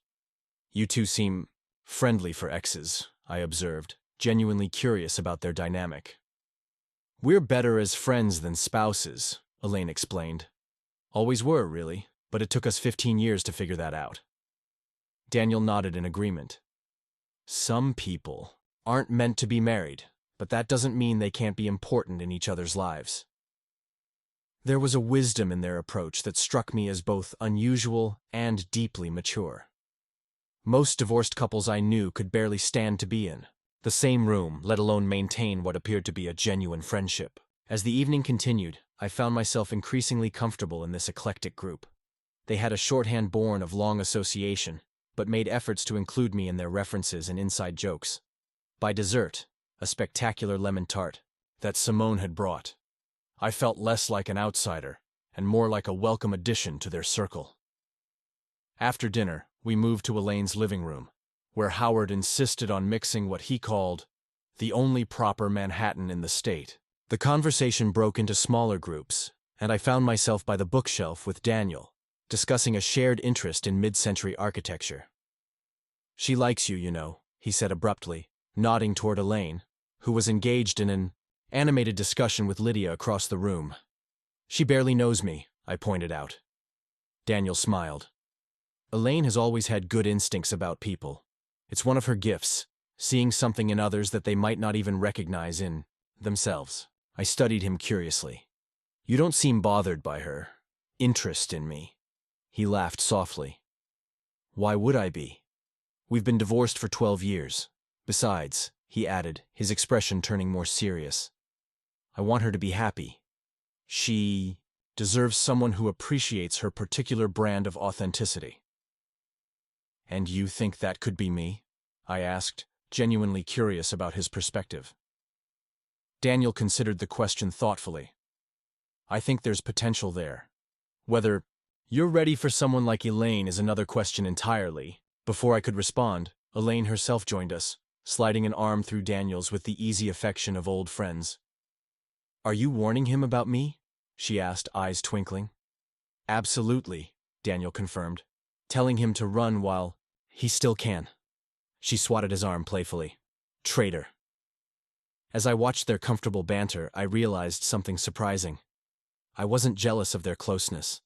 "You two seem friendly for exes," I observed, genuinely curious about their dynamic. "We're better as friends than spouses," Elaine explained. "Always were, really, but it took us 15 years to figure that out." Daniel nodded in agreement. "Some people aren't meant to be married, but that doesn't mean they can't be important in each other's lives." There was a wisdom in their approach that struck me as both unusual and deeply mature. Most divorced couples I knew could barely stand to be in the same room, let alone maintain what appeared to be a genuine friendship. As the evening continued, I found myself increasingly comfortable in this eclectic group. They had a shorthand born of long association, but made efforts to include me in their references and inside jokes. By dessert, a spectacular lemon tart that Simone had brought, I felt less like an outsider and more like a welcome addition to their circle. After dinner, we moved to Elaine's living room, where Howard insisted on mixing what he called the only proper Manhattan in the state. The conversation broke into smaller groups, and I found myself by the bookshelf with Daniel, discussing a shared interest in mid-century architecture. "She likes you, you know," he said abruptly, nodding toward Elaine, who was engaged in an animated discussion with Lydia across the room. "She barely knows me," I pointed out. Daniel smiled. "Elaine has always had good instincts about people. It's one of her gifts, seeing something in others that they might not even recognize in themselves." I studied him curiously. "You don't seem bothered by her interest in me." He laughed softly. "Why would I be? We've been divorced for 12 years. Besides," he added, his expression turning more serious, "I want her to be happy. She deserves someone who appreciates her particular brand of authenticity." "And you think that could be me?" I asked, genuinely curious about his perspective. Daniel considered the question thoughtfully. "I think there's potential there. Whether you're ready for someone like Elaine is another question entirely." Before I could respond, Elaine herself joined us, sliding an arm through Daniel's with the easy affection of old friends. "Are you warning him about me?" she asked, eyes twinkling. "Absolutely," Daniel confirmed, "telling him to run while he still can." She swatted his arm playfully. "Traitor." As I watched their comfortable banter, I realized something surprising. I wasn't jealous of their closeness.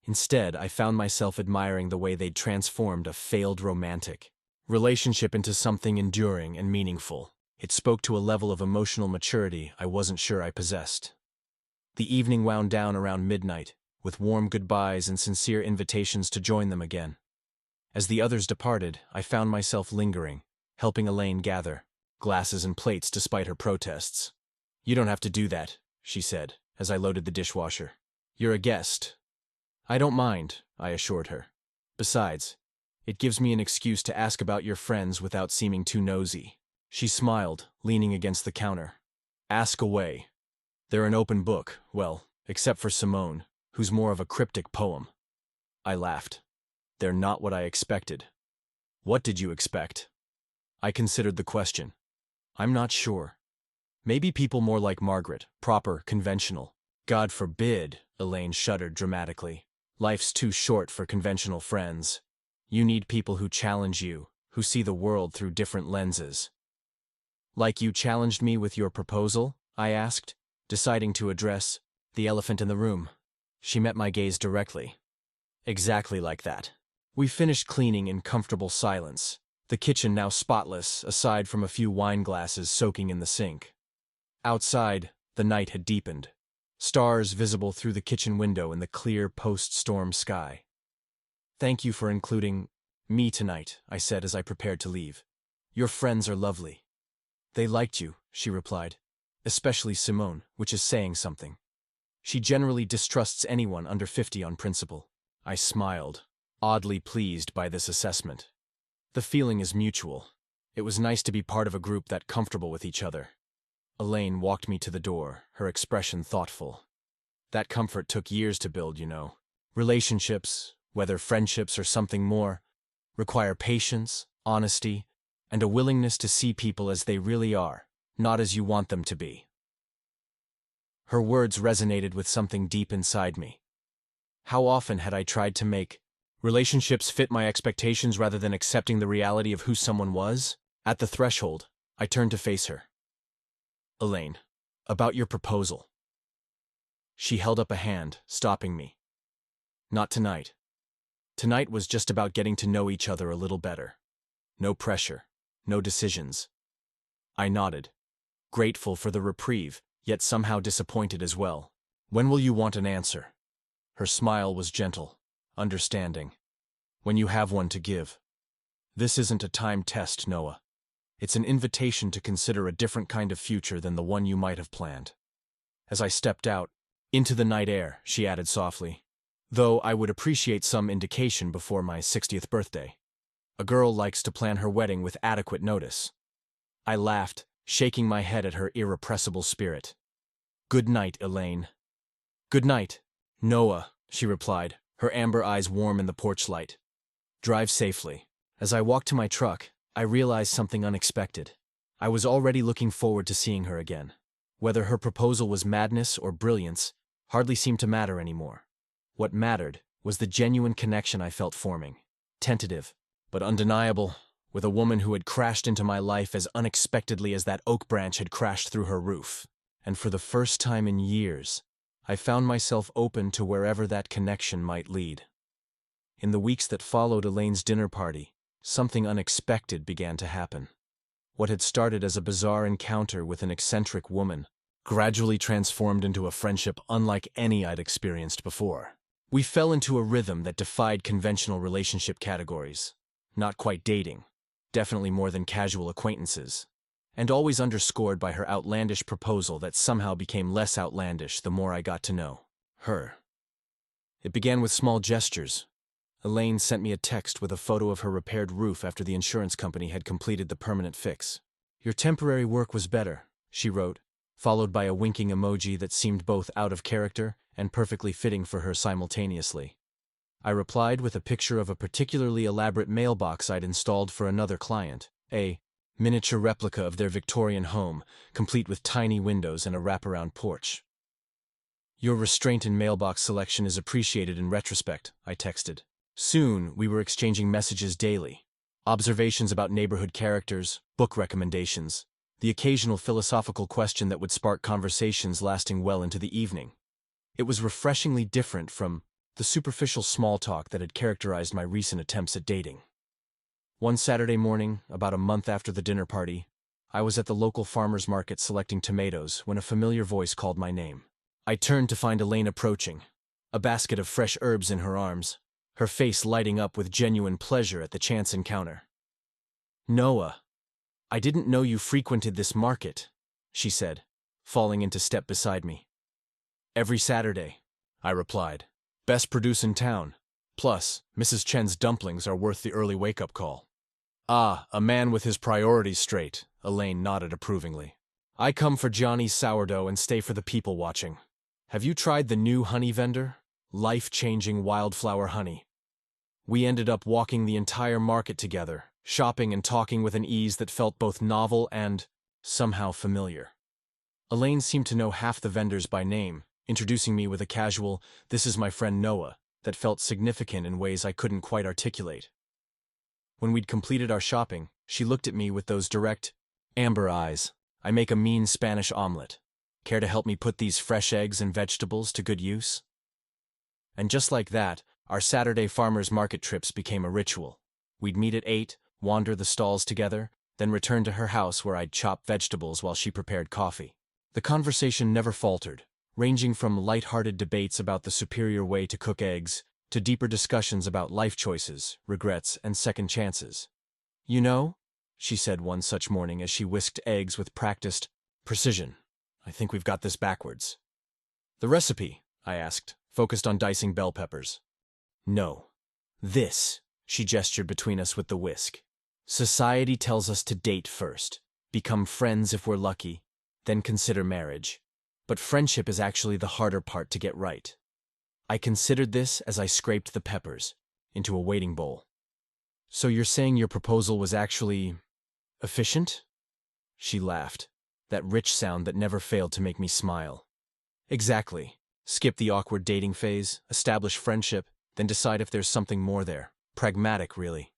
Instead, I found myself admiring the way they'd transformed a failed romantic relationship into something enduring and meaningful. It spoke to a level of emotional maturity I wasn't sure I possessed. The evening wound down around midnight, with warm goodbyes and sincere invitations to join them again. As the others departed, I found myself lingering, helping Elaine gather glasses and plates despite her protests. "You don't have to do that," she said, as I loaded the dishwasher. "You're a guest." "I don't mind," I assured her. "Besides, it gives me an excuse to ask about your friends without seeming too nosy." She smiled, leaning against the counter. "Ask away. They're an open book, well, except for Simone, who's more of a cryptic poem." I laughed. "They're not what I expected." "What did you expect?" I considered the question. "I'm not sure. Maybe people more like Margaret, proper, conventional." "God forbid," Elaine shuddered dramatically. "Life's too short for conventional friends. You need people who challenge you, who see the world through different lenses." "Like you challenged me with your proposal?" I asked, deciding to address the elephant in the room. She met my gaze directly. "Exactly like that." We finished cleaning in comfortable silence, the kitchen now spotless, aside from a few wine glasses soaking in the sink. Outside, the night had deepened, stars visible through the kitchen window in the clear post-storm sky. "Thank you for including me tonight," I said as I prepared to leave. "Your friends are lovely." "They liked you," she replied. "Especially Simone, which is saying something. She generally distrusts anyone under 50 on principle." I smiled, oddly pleased by this assessment. "The feeling is mutual. It was nice to be part of a group that comfortable with each other." Elaine walked me to the door, her expression thoughtful. "That comfort took years to build, you know. Relationships, whether friendships or something more, require patience, honesty, and a willingness to see people as they really are, not as you want them to be." Her words resonated with something deep inside me. How often had I tried to make relationships fit my expectations rather than accepting the reality of who someone was? At the threshold, I turned to face her. "Elaine, about your proposal." She held up a hand, stopping me. "Not tonight. Tonight was just about getting to know each other a little better. No pressure, no decisions." I nodded, grateful for the reprieve, yet somehow disappointed as well. "When will you want an answer?" Her smile was gentle, understanding. "When you have one to give. This isn't a timed test, Noah. It's an invitation to consider a different kind of future than the one you might have planned." As I stepped out, into the night air, she added softly, "Though I would appreciate some indication before my 60th birthday. A girl likes to plan her wedding with adequate notice." I laughed, shaking my head at her irrepressible spirit. "Good night, Elaine." "Good night, Noah," she replied, her amber eyes warm in the porch light. "Drive safely." As I walked to my truck, I realized something unexpected. I was already looking forward to seeing her again. Whether her proposal was madness or brilliance hardly seemed to matter anymore. What mattered was the genuine connection I felt forming. Tentative, but undeniable, with a woman who had crashed into my life as unexpectedly as that oak branch had crashed through her roof. And for the first time in years, I found myself open to wherever that connection might lead. In the weeks that followed Elaine's dinner party, something unexpected began to happen. What had started as a bizarre encounter with an eccentric woman gradually transformed into a friendship unlike any I'd experienced before. We fell into a rhythm that defied conventional relationship categories. Not quite dating, definitely more than casual acquaintances, and always underscored by her outlandish proposal that somehow became less outlandish the more I got to know her. It began with small gestures. Elaine sent me a text with a photo of her repaired roof after the insurance company had completed the permanent fix. "Your temporary work was better," she wrote, followed by a winking emoji that seemed both out of character and perfectly fitting for her simultaneously. I replied with a picture of a particularly elaborate mailbox I'd installed for another client, a miniature replica of their Victorian home, complete with tiny windows and a wraparound porch. "Your restraint in mailbox selection is appreciated in retrospect," I texted. Soon, we were exchanging messages daily. Observations about neighborhood characters, book recommendations, the occasional philosophical question that would spark conversations lasting well into the evening. It was refreshingly different from the superficial small talk that had characterized my recent attempts at dating. One Saturday morning, about a month after the dinner party, I was at the local farmer's market selecting tomatoes when a familiar voice called my name. I turned to find Elaine approaching, a basket of fresh herbs in her arms, her face lighting up with genuine pleasure at the chance encounter. "Noah," I didn't know you frequented this market, she said, falling into step beside me. Every Saturday, I replied. Best produce in town. Plus, Mrs. Chen's dumplings are worth the early wake-up call. Ah, a man with his priorities straight, Elaine nodded approvingly. I come for Johnny's sourdough and stay for the people watching. Have you tried the new honey vendor? Life-changing wildflower honey. We ended up walking the entire market together, shopping and talking with an ease that felt both novel and, somehow, familiar. Elaine seemed to know half the vendors by name, introducing me with a casual, "This is my friend Noah," that felt significant in ways I couldn't quite articulate. When we'd completed our shopping, she looked at me with those direct, amber eyes. I make a mean Spanish omelet. Care to help me put these fresh eggs and vegetables to good use? And just like that, our Saturday farmers market trips became a ritual. We'd meet at 8, wander the stalls together, then return to her house where I'd chop vegetables while she prepared coffee. The conversation never faltered, ranging from light-hearted debates about the superior way to cook eggs to deeper discussions about life choices, regrets, and second chances. You know, she said one such morning as she whisked eggs with practiced precision. I think we've got this backwards. The recipe, I asked, focused on dicing bell peppers. No. This, she gestured between us with the whisk. Society tells us to date first, become friends if we're lucky, then consider marriage. But friendship is actually the harder part to get right. I considered this as I scraped the peppers into a waiting bowl. So you're saying your proposal was actually efficient? She laughed, that rich sound that never failed to make me smile. Exactly. Skip the awkward dating phase, establish friendship, then decide if there's something more there. Pragmatic, really.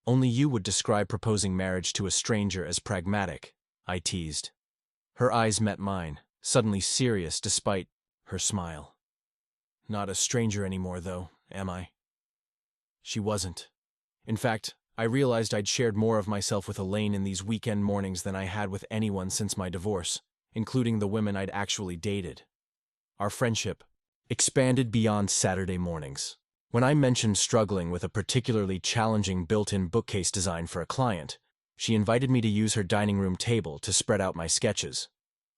Only you would describe proposing marriage to a stranger as pragmatic, I teased. Her eyes met mine, suddenly serious despite her smile. Not a stranger anymore, though, am I? She wasn't. In fact, I realized I'd shared more of myself with Elaine in these weekend mornings than I had with anyone since my divorce, including the women I'd actually dated. Our friendship expanded beyond Saturday mornings. When I mentioned struggling with a particularly challenging built-in bookcase design for a client, she invited me to use her dining room table to spread out my sketches.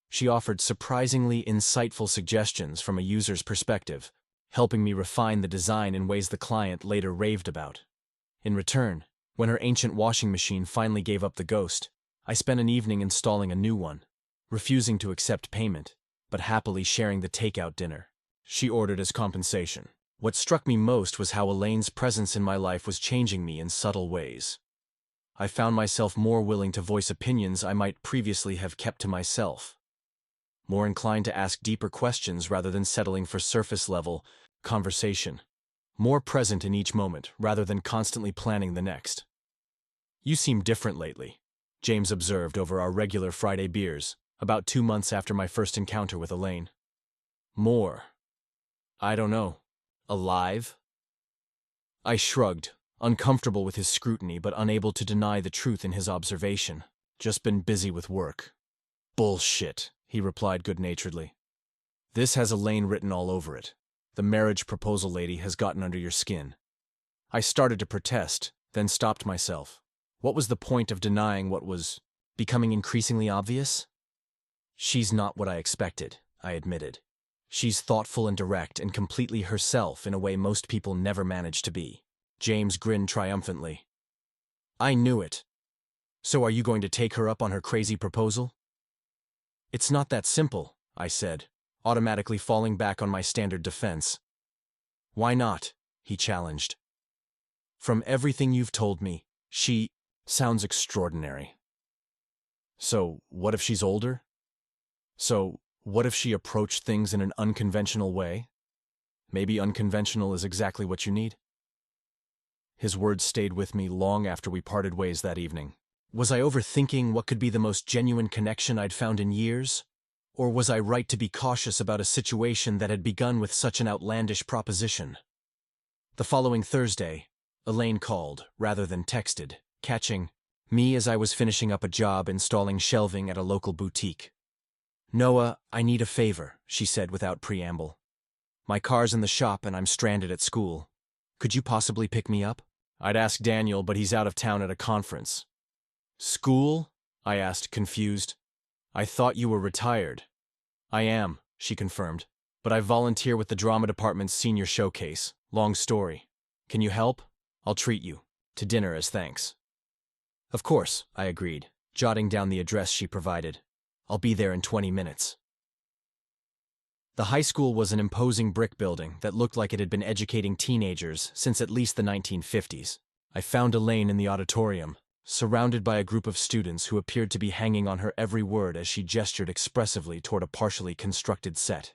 She offered surprisingly insightful suggestions from a user's perspective, helping me refine the design in ways the client later raved about. In return, when her ancient washing machine finally gave up the ghost, I spent an evening installing a new one, refusing to accept payment, but happily sharing the takeout dinner she ordered as compensation. What struck me most was how Elaine's presence in my life was changing me in subtle ways. I found myself more willing to voice opinions I might previously have kept to myself, more inclined to ask deeper questions rather than settling for surface-level conversation, more present in each moment rather than constantly planning the next. You seem different lately, James observed over our regular Friday beers, about 2 months after my first encounter with Elaine. More. I don't know. Alive? I shrugged, uncomfortable with his scrutiny but unable to deny the truth in his observation. Just been busy with work. Bullshit, he replied good-naturedly. This has Elaine written all over it. The marriage proposal lady has gotten under your skin. I started to protest, then stopped myself. What was the point of denying what was becoming increasingly obvious? She's not what I expected, I admitted. She's thoughtful and direct and completely herself in a way most people never manage to be. James grinned triumphantly. I knew it. So are you going to take her up on her crazy proposal? It's not that simple, I said, automatically falling back on my standard defense. Why not? He challenged. From everything you've told me, she sounds extraordinary. So, what if she's older? So, what if she approached things in an unconventional way? Maybe unconventional is exactly what you need. His words stayed with me long after we parted ways that evening. Was I overthinking what could be the most genuine connection I'd found in years? Or was I right to be cautious about a situation that had begun with such an outlandish proposition? The following Thursday, Elaine called, rather than texted, catching me as I was finishing up a job installing shelving at a local boutique. Noah, I need a favor, she said without preamble. My car's in the shop and I'm stranded at school. Could you possibly pick me up? I'd ask Daniel, but he's out of town at a conference. School? I asked, confused. I thought you were retired. I am, she confirmed, but I volunteer with the drama department's senior showcase. Long story. Can you help? I'll treat you to dinner as thanks. Of course, I agreed, jotting down the address she provided. I'll be there in 20 minutes. The high school was an imposing brick building that looked like it had been educating teenagers since at least the 1950s. I found Elaine in the auditorium, surrounded by a group of students who appeared to be hanging on her every word as she gestured expressively toward a partially constructed set.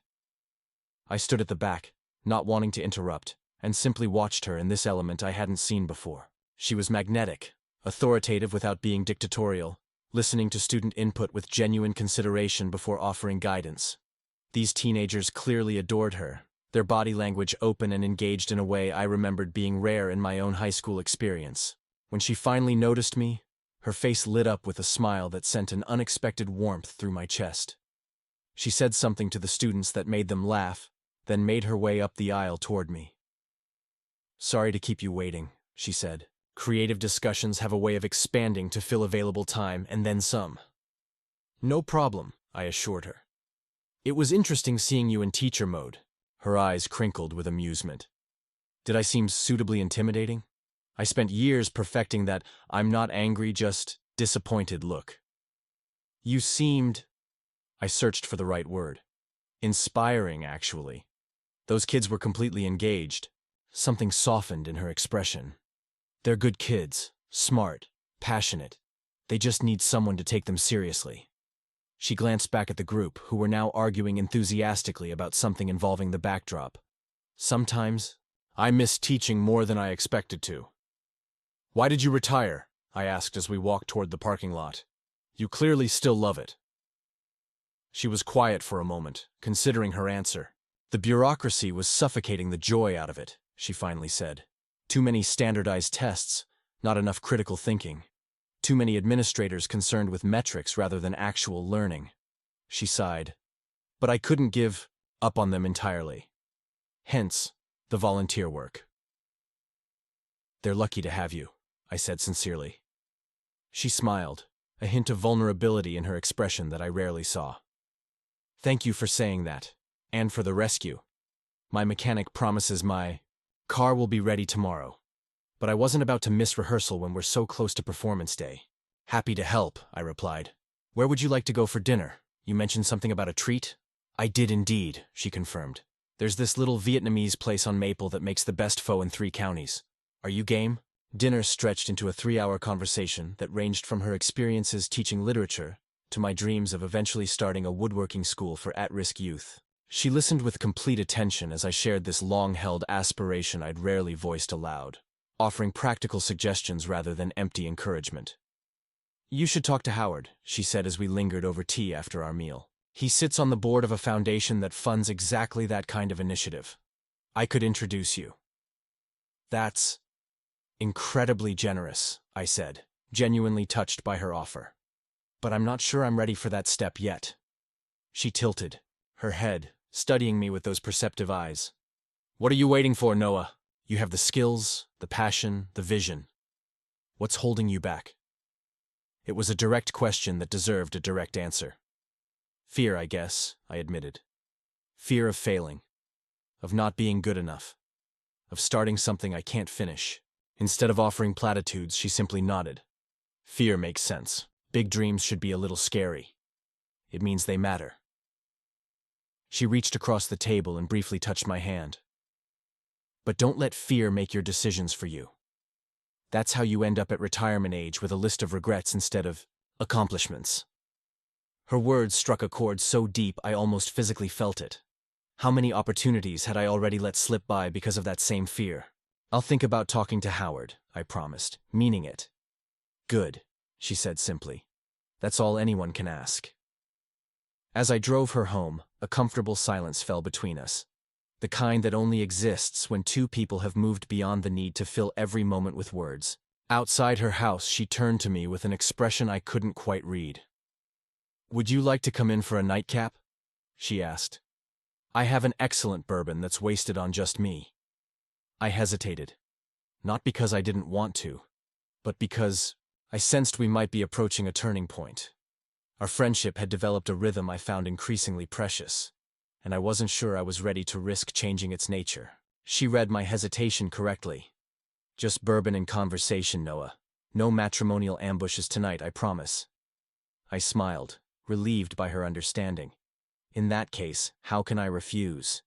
I stood at the back, not wanting to interrupt, and simply watched her in this element I hadn't seen before. She was magnetic, authoritative without being dictatorial, listening to student input with genuine consideration before offering guidance. These teenagers clearly adored her, their body language open and engaged in a way I remembered being rare in my own high school experience. When she finally noticed me, her face lit up with a smile that sent an unexpected warmth through my chest. She said something to the students that made them laugh, then made her way up the aisle toward me. "Sorry to keep you waiting," she said. "Creative discussions have a way of expanding to fill available time and then some." "No problem," I assured her. "It was interesting seeing you in teacher mode." Her eyes crinkled with amusement. Did I seem suitably intimidating? I spent years perfecting that "I'm not angry, just disappointed" look. "You seemed—" I searched for the right word. "Inspiring, actually." Those kids were completely engaged. Something softened in her expression. "They're good kids, smart, passionate. They just need someone to take them seriously." She glanced back at the group, who were now arguing enthusiastically about something involving the backdrop. "Sometimes, I miss teaching more than I expected to." "Why did you retire?" I asked as we walked toward the parking lot. "You clearly still love it." She was quiet for a moment, considering her answer. "The bureaucracy was suffocating the joy out of it," she finally said. "Too many standardized tests, not enough critical thinking. Too many administrators concerned with metrics rather than actual learning." She sighed. "But I couldn't give up on them entirely. Hence, the volunteer work." "They're lucky to have you," I said sincerely. She smiled, a hint of vulnerability in her expression that I rarely saw. "Thank you for saying that, and for the rescue. My mechanic promises my car will be ready tomorrow. But I wasn't about to miss rehearsal when we're so close to performance day." "Happy to help," I replied. "Where would you like to go for dinner? You mentioned something about a treat?" "I did indeed," she confirmed. "There's this little Vietnamese place on Maple that makes the best pho in 3 counties. Are you game?" Dinner stretched into a 3-hour conversation that ranged from her experiences teaching literature to my dreams of eventually starting a woodworking school for at-risk youth. She listened with complete attention as I shared this long-held aspiration I'd rarely voiced aloud, offering practical suggestions rather than empty encouragement. "You should talk to Howard," she said as we lingered over tea after our meal. "He sits on the board of a foundation that funds exactly that kind of initiative. I could introduce you." "That's incredibly generous," I said, genuinely touched by her offer. "But I'm not sure I'm ready for that step yet." She tilted, her head, studying me with those perceptive eyes. "What are you waiting for, Noah? You have the skills, the passion, the vision. What's holding you back?" It was a direct question that deserved a direct answer. "Fear, I guess," I admitted. "Fear of failing, of not being good enough, of starting something I can't finish." Instead of offering platitudes, she simply nodded. "Fear makes sense. Big dreams should be a little scary. It means they matter." She reached across the table and briefly touched my hand. "But don't let fear make your decisions for you. That's how you end up at retirement age with a list of regrets instead of accomplishments." Her words struck a chord so deep I almost physically felt it. How many opportunities had I already let slip by because of that same fear? "I'll think about talking to Howard," I promised, meaning it. "Good," she said simply. "That's all anyone can ask." As I drove her home, a comfortable silence fell between us. The kind that only exists when two people have moved beyond the need to fill every moment with words. Outside her house, she turned to me with an expression I couldn't quite read. "Would you like to come in for a nightcap?" she asked. "I have an excellent bourbon that's wasted on just me." I hesitated. Not because I didn't want to, but because I sensed we might be approaching a turning point. Our friendship had developed a rhythm I found increasingly precious, and I wasn't sure I was ready to risk changing its nature. She read my hesitation correctly. Just bourbon and conversation, Noah. No matrimonial ambushes tonight, I promise. I smiled, relieved by her understanding. In that case, how can I refuse?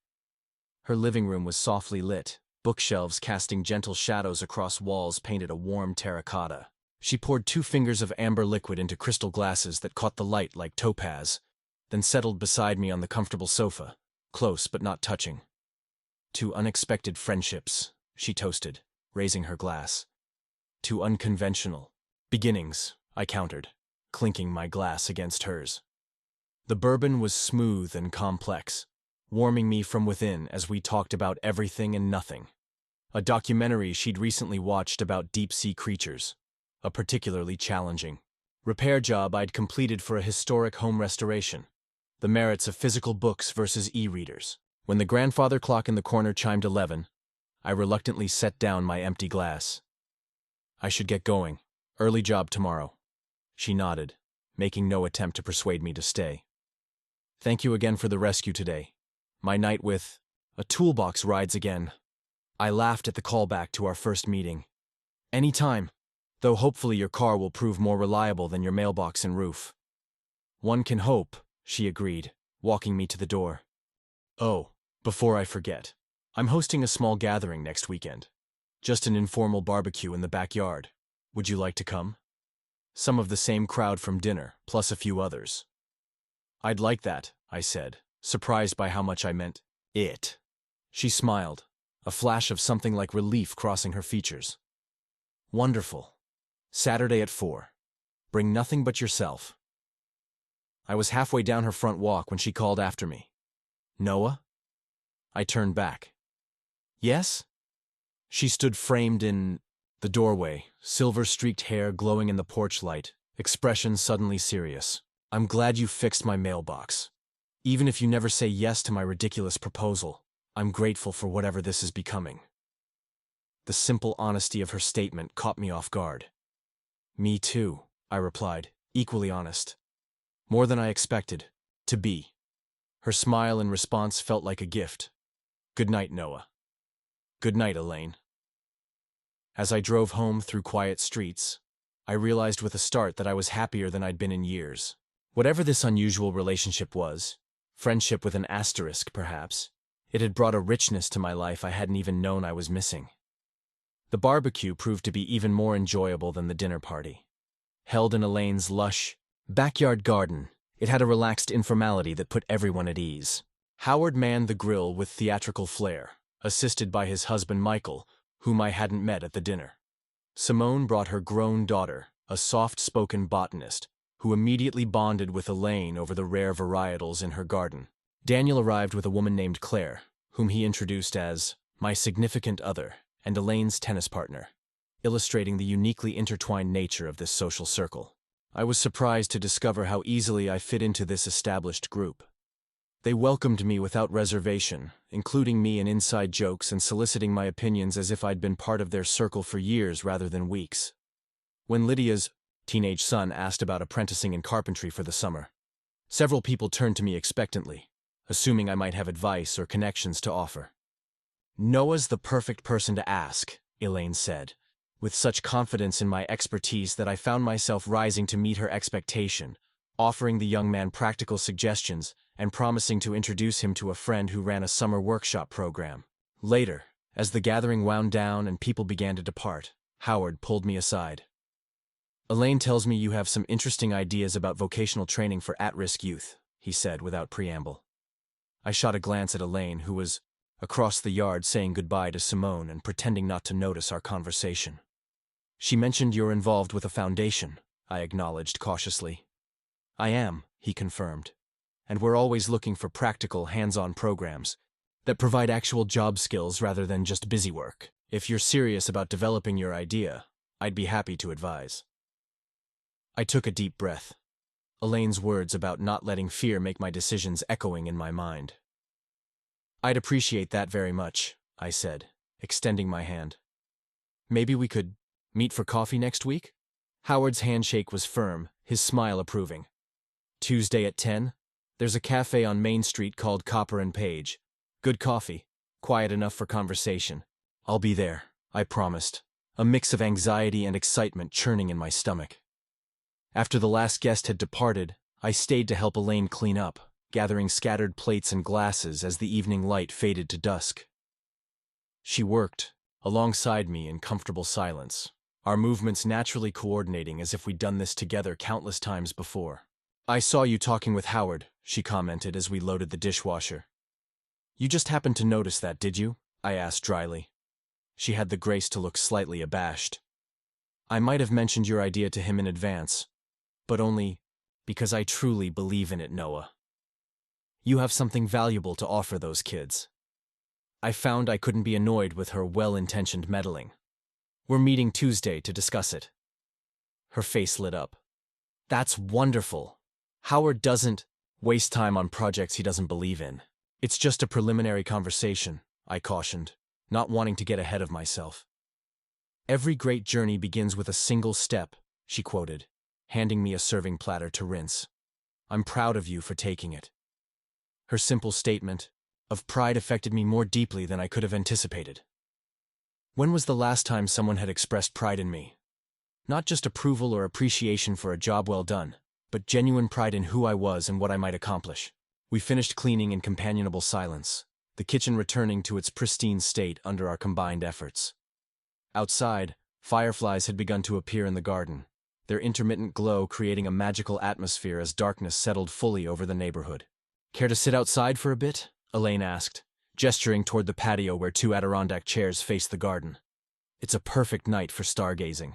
Her living room was softly lit, bookshelves casting gentle shadows across walls painted a warm terracotta. She poured 2 fingers of amber liquid into crystal glasses that caught the light like topaz, then settled beside me on the comfortable sofa, close but not touching. "To unexpected friendships," she toasted, raising her glass. "To unconventional beginnings," I countered, clinking my glass against hers. The bourbon was smooth and complex, warming me from within as we talked about everything and nothing. A documentary she'd recently watched about deep-sea creatures, a particularly challenging repair job I'd completed for a historic home restoration, the merits of physical books versus e-readers. When the grandfather clock in the corner chimed 11, I reluctantly set down my empty glass. "I should get going. Early job tomorrow." She nodded, making no attempt to persuade me to stay. "Thank you again for the rescue today. My night with a toolbox rides again." I laughed at the callback to our first meeting. "Any time, though hopefully your car will prove more reliable than your mailbox and roof." "One can hope," she agreed, walking me to the door. "Oh, before I forget, I'm hosting a small gathering next weekend. Just an informal barbecue in the backyard. Would you like to come? Some of the same crowd from dinner, plus a few others." "I'd like that," I said, surprised by how much I meant it. She smiled, a flash of something like relief crossing her features. "Wonderful. Saturday at 4. Bring nothing but yourself." I was halfway down her front walk when she called after me. "Noah?" I turned back. "Yes?" She stood framed in the doorway, silver-streaked hair glowing in the porch light, expression suddenly serious. "I'm glad you fixed my mailbox. Even if you never say yes to my ridiculous proposal, I'm grateful for whatever this is becoming." The simple honesty of her statement caught me off guard. "Me too," I replied, equally honest. "More than I expected to be." Her smile in response felt like a gift. "Good night, Noah." "Good night, Elaine." As I drove home through quiet streets, I realized with a start that I was happier than I'd been in years. Whatever this unusual relationship was, friendship with an asterisk perhaps, it had brought a richness to my life I hadn't even known I was missing. The barbecue proved to be even more enjoyable than the dinner party. Held in Elaine's lush backyard garden, it had a relaxed informality that put everyone at ease. Howard manned the grill with theatrical flair, assisted by his husband Michael, whom I hadn't met at the dinner. Simone brought her grown daughter, a soft-spoken botanist, who immediately bonded with Elaine over the rare varietals in her garden. Daniel arrived with a woman named Claire, whom he introduced as my significant other and Elaine's tennis partner, illustrating the uniquely intertwined nature of this social circle. I was surprised to discover how easily I fit into this established group. They welcomed me without reservation, including me in inside jokes and soliciting my opinions as if I'd been part of their circle for years rather than weeks. When Lydia's teenage son asked about apprenticing in carpentry for the summer, several people turned to me expectantly, assuming I might have advice or connections to offer. "Noah's the perfect person to ask," Elaine said, with such confidence in my expertise that I found myself rising to meet her expectation, offering the young man practical suggestions and promising to introduce him to a friend who ran a summer workshop program. Later, as the gathering wound down and people began to depart, Howard pulled me aside. "Elaine tells me you have some interesting ideas about vocational training for at-risk youth," he said without preamble. I shot a glance at Elaine, who was across the yard saying goodbye to Simone and pretending not to notice our conversation. "She mentioned you're involved with a foundation," I acknowledged cautiously. "I am," he confirmed, "and we're always looking for practical, hands-on programs that provide actual job skills rather than just busy work. If you're serious about developing your idea, I'd be happy to advise." I took a deep breath, Elaine's words about not letting fear make my decisions echoing in my mind. "I'd appreciate that very much," I said, extending my hand. "Maybe we could meet for coffee next week? Howard's handshake was firm, his smile approving. Tuesday at 10? There's a cafe on Main Street called Copper and Page. Good coffee, quiet enough for conversation. I'll be there, I promised, a mix of anxiety and excitement churning in my stomach. After the last guest had departed, I stayed to help Elaine clean up, gathering scattered plates and glasses as the evening light faded to dusk. She worked, alongside me in comfortable silence, our movements naturally coordinating as if we'd done this together countless times before. I saw you talking with Howard, she commented as we loaded the dishwasher. You just happened to notice that, did you? I asked dryly. She had the grace to look slightly abashed. I might have mentioned your idea to him in advance, but only because I truly believe in it, Noah. You have something valuable to offer those kids. I found I couldn't be annoyed with her well-intentioned meddling. We're meeting Tuesday to discuss it. Her face lit up. That's wonderful. Howard doesn't waste time on projects he doesn't believe in. It's just a preliminary conversation, I cautioned, not wanting to get ahead of myself. Every great journey begins with a single step, she quoted, handing me a serving platter to rinse. I'm proud of you for taking it. Her simple statement of pride affected me more deeply than I could have anticipated. When was the last time someone had expressed pride in me? Not just approval or appreciation for a job well done, but genuine pride in who I was and what I might accomplish. We finished cleaning in companionable silence, the kitchen returning to its pristine state under our combined efforts. Outside, fireflies had begun to appear in the garden, their intermittent glow creating a magical atmosphere as darkness settled fully over the neighborhood. Care to sit outside for a bit? Elaine asked, gesturing toward the patio where two Adirondack chairs faced the garden. It's a perfect night for stargazing.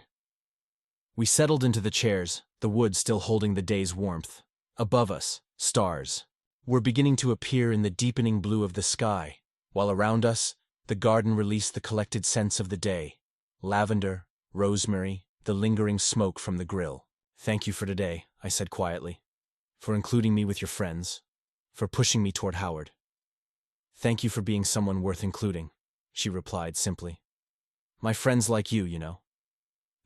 We settled into the chairs, the wood still holding the day's warmth. Above us, stars were beginning to appear in the deepening blue of the sky, while around us, the garden released the collected scents of the day. Lavender, rosemary, the lingering smoke from the grill. Thank you for today, I said quietly. For including me with your friends. For pushing me toward Howard. Thank you for being someone worth including, she replied simply. My friends like you know.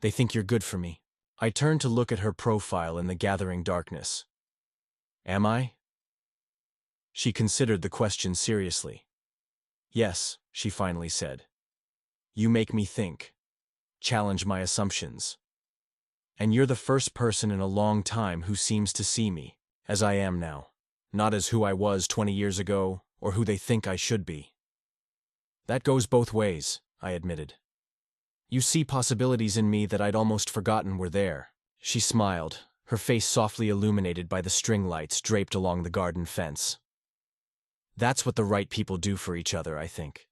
They think you're good for me. I turned to look at her profile in the gathering darkness. Am I? She considered the question seriously. Yes, she finally said. You make me think. Challenge my assumptions. And you're the first person in a long time who seems to see me, as I am now, not as who I was 20 years ago, or who they think I should be. That goes both ways, I admitted. You see possibilities in me that I'd almost forgotten were there. She smiled, her face softly illuminated by the string lights draped along the garden fence. That's what the right people do for each other, I think.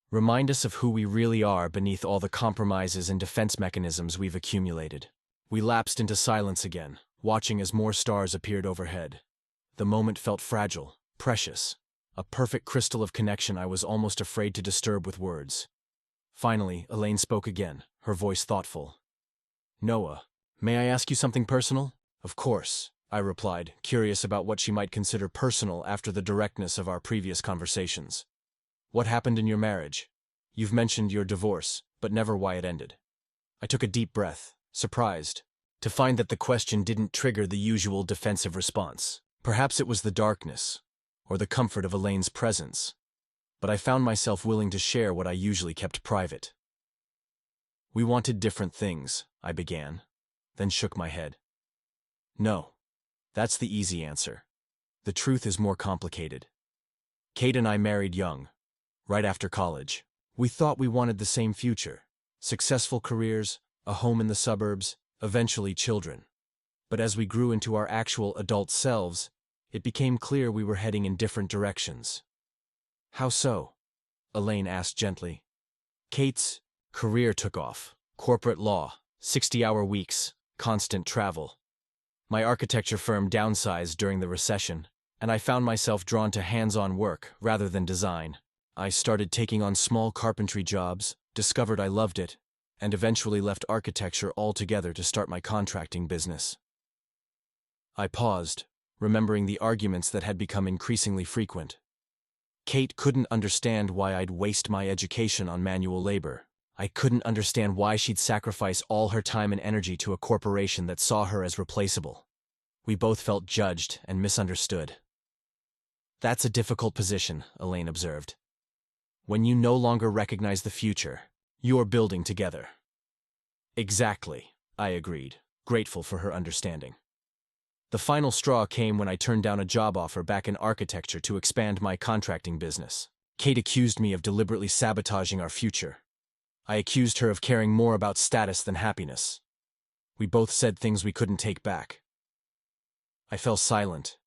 Remind us of who we really are beneath all the compromises and defense mechanisms we've accumulated. We lapsed into silence again, watching as more stars appeared overhead. The moment felt fragile, precious, a perfect crystal of connection I was almost afraid to disturb with words. Finally, Elaine spoke again, her voice thoughtful. Noah, may I ask you something personal? Of course, I replied, curious about what she might consider personal after the directness of our previous conversations. What happened in your marriage? You've mentioned your divorce, but never why it ended. I took a deep breath, surprised, to find that the question didn't trigger the usual defensive response. Perhaps it was the darkness, or the comfort of Elaine's presence, but I found myself willing to share what I usually kept private. We wanted different things, I began, then shook my head. No, that's the easy answer. The truth is more complicated. Kate and I married young, right after college. We thought we wanted the same future, successful careers, a home in the suburbs, eventually children. But as we grew into our actual adult selves, it became clear we were heading in different directions. How so? Elaine asked gently. Kate's career took off. Corporate law, 60-hour weeks, constant travel. My architecture firm downsized during the recession, and I found myself drawn to hands-on work rather than design. I started taking on small carpentry jobs, discovered I loved it, and eventually left architecture altogether to start my contracting business. I paused, remembering the arguments that had become increasingly frequent. Kate couldn't understand why I'd waste my education on manual labor. I couldn't understand why she'd sacrifice all her time and energy to a corporation that saw her as replaceable. We both felt judged and misunderstood. That's a difficult position, Elaine observed. When you no longer recognize the future, you're building together. Exactly, I agreed, grateful for her understanding. The final straw came when I turned down a job offer back in architecture to expand my contracting business. Kate accused me of deliberately sabotaging our future. I accused her of caring more about status than happiness. We both said things we couldn't take back. I fell silent,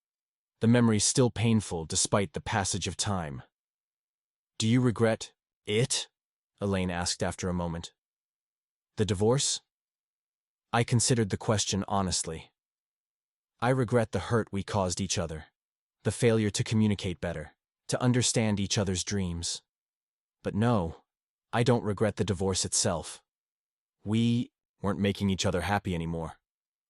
the memory still painful despite the passage of time. Do you regret it? Elaine asked after a moment. The divorce? I considered the question honestly. I regret the hurt we caused each other, the failure to communicate better, to understand each other's dreams. But no, I don't regret the divorce itself. We weren't making each other happy anymore.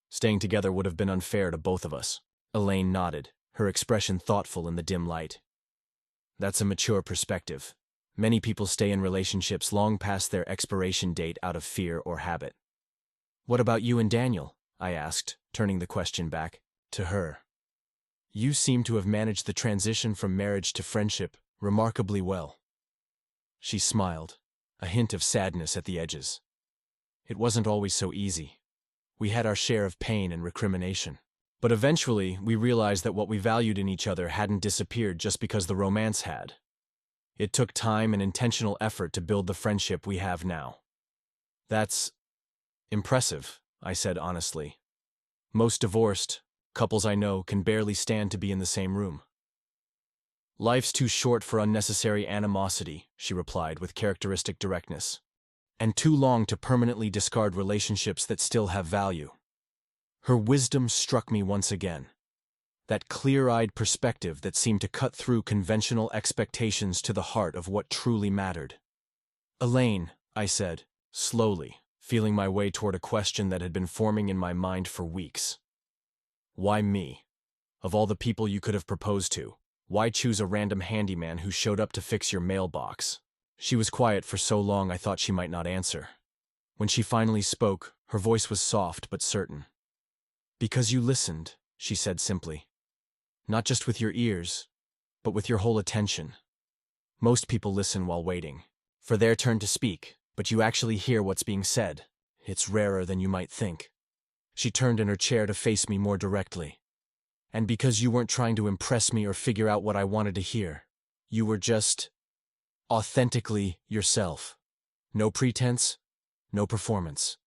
Staying together would have been unfair to both of us. Elaine nodded, her expression thoughtful in the dim light. That's a mature perspective. Many people stay in relationships long past their expiration date out of fear or habit. What about you and Daniel? I asked, turning the question back to her. You seem to have managed the transition from marriage to friendship remarkably well. She smiled, a hint of sadness at the edges. It wasn't always so easy. We had our share of pain and recrimination. But eventually, we realized that what we valued in each other hadn't disappeared just because the romance had. It took time and intentional effort to build the friendship we have now. That's impressive, I said honestly. Most divorced couples I know can barely stand to be in the same room. Life's too short for unnecessary animosity, she replied with characteristic directness, and too long to permanently discard relationships that still have value. Her wisdom struck me once again. That clear-eyed perspective that seemed to cut through conventional expectations to the heart of what truly mattered. Elaine, I said, slowly, feeling my way toward a question that had been forming in my mind for weeks. Why me? Of all the people you could have proposed to, why choose a random handyman who showed up to fix your mailbox? She was quiet for so long I thought she might not answer. When she finally spoke, her voice was soft but certain. Because you listened, she said simply. Not just with your ears, but with your whole attention. Most people listen while waiting for their turn to speak, but you actually hear what's being said. It's rarer than you might think. She turned in her chair to face me more directly. And because you weren't trying to impress me or figure out what I wanted to hear, you were just authentically yourself. No pretense, no performance.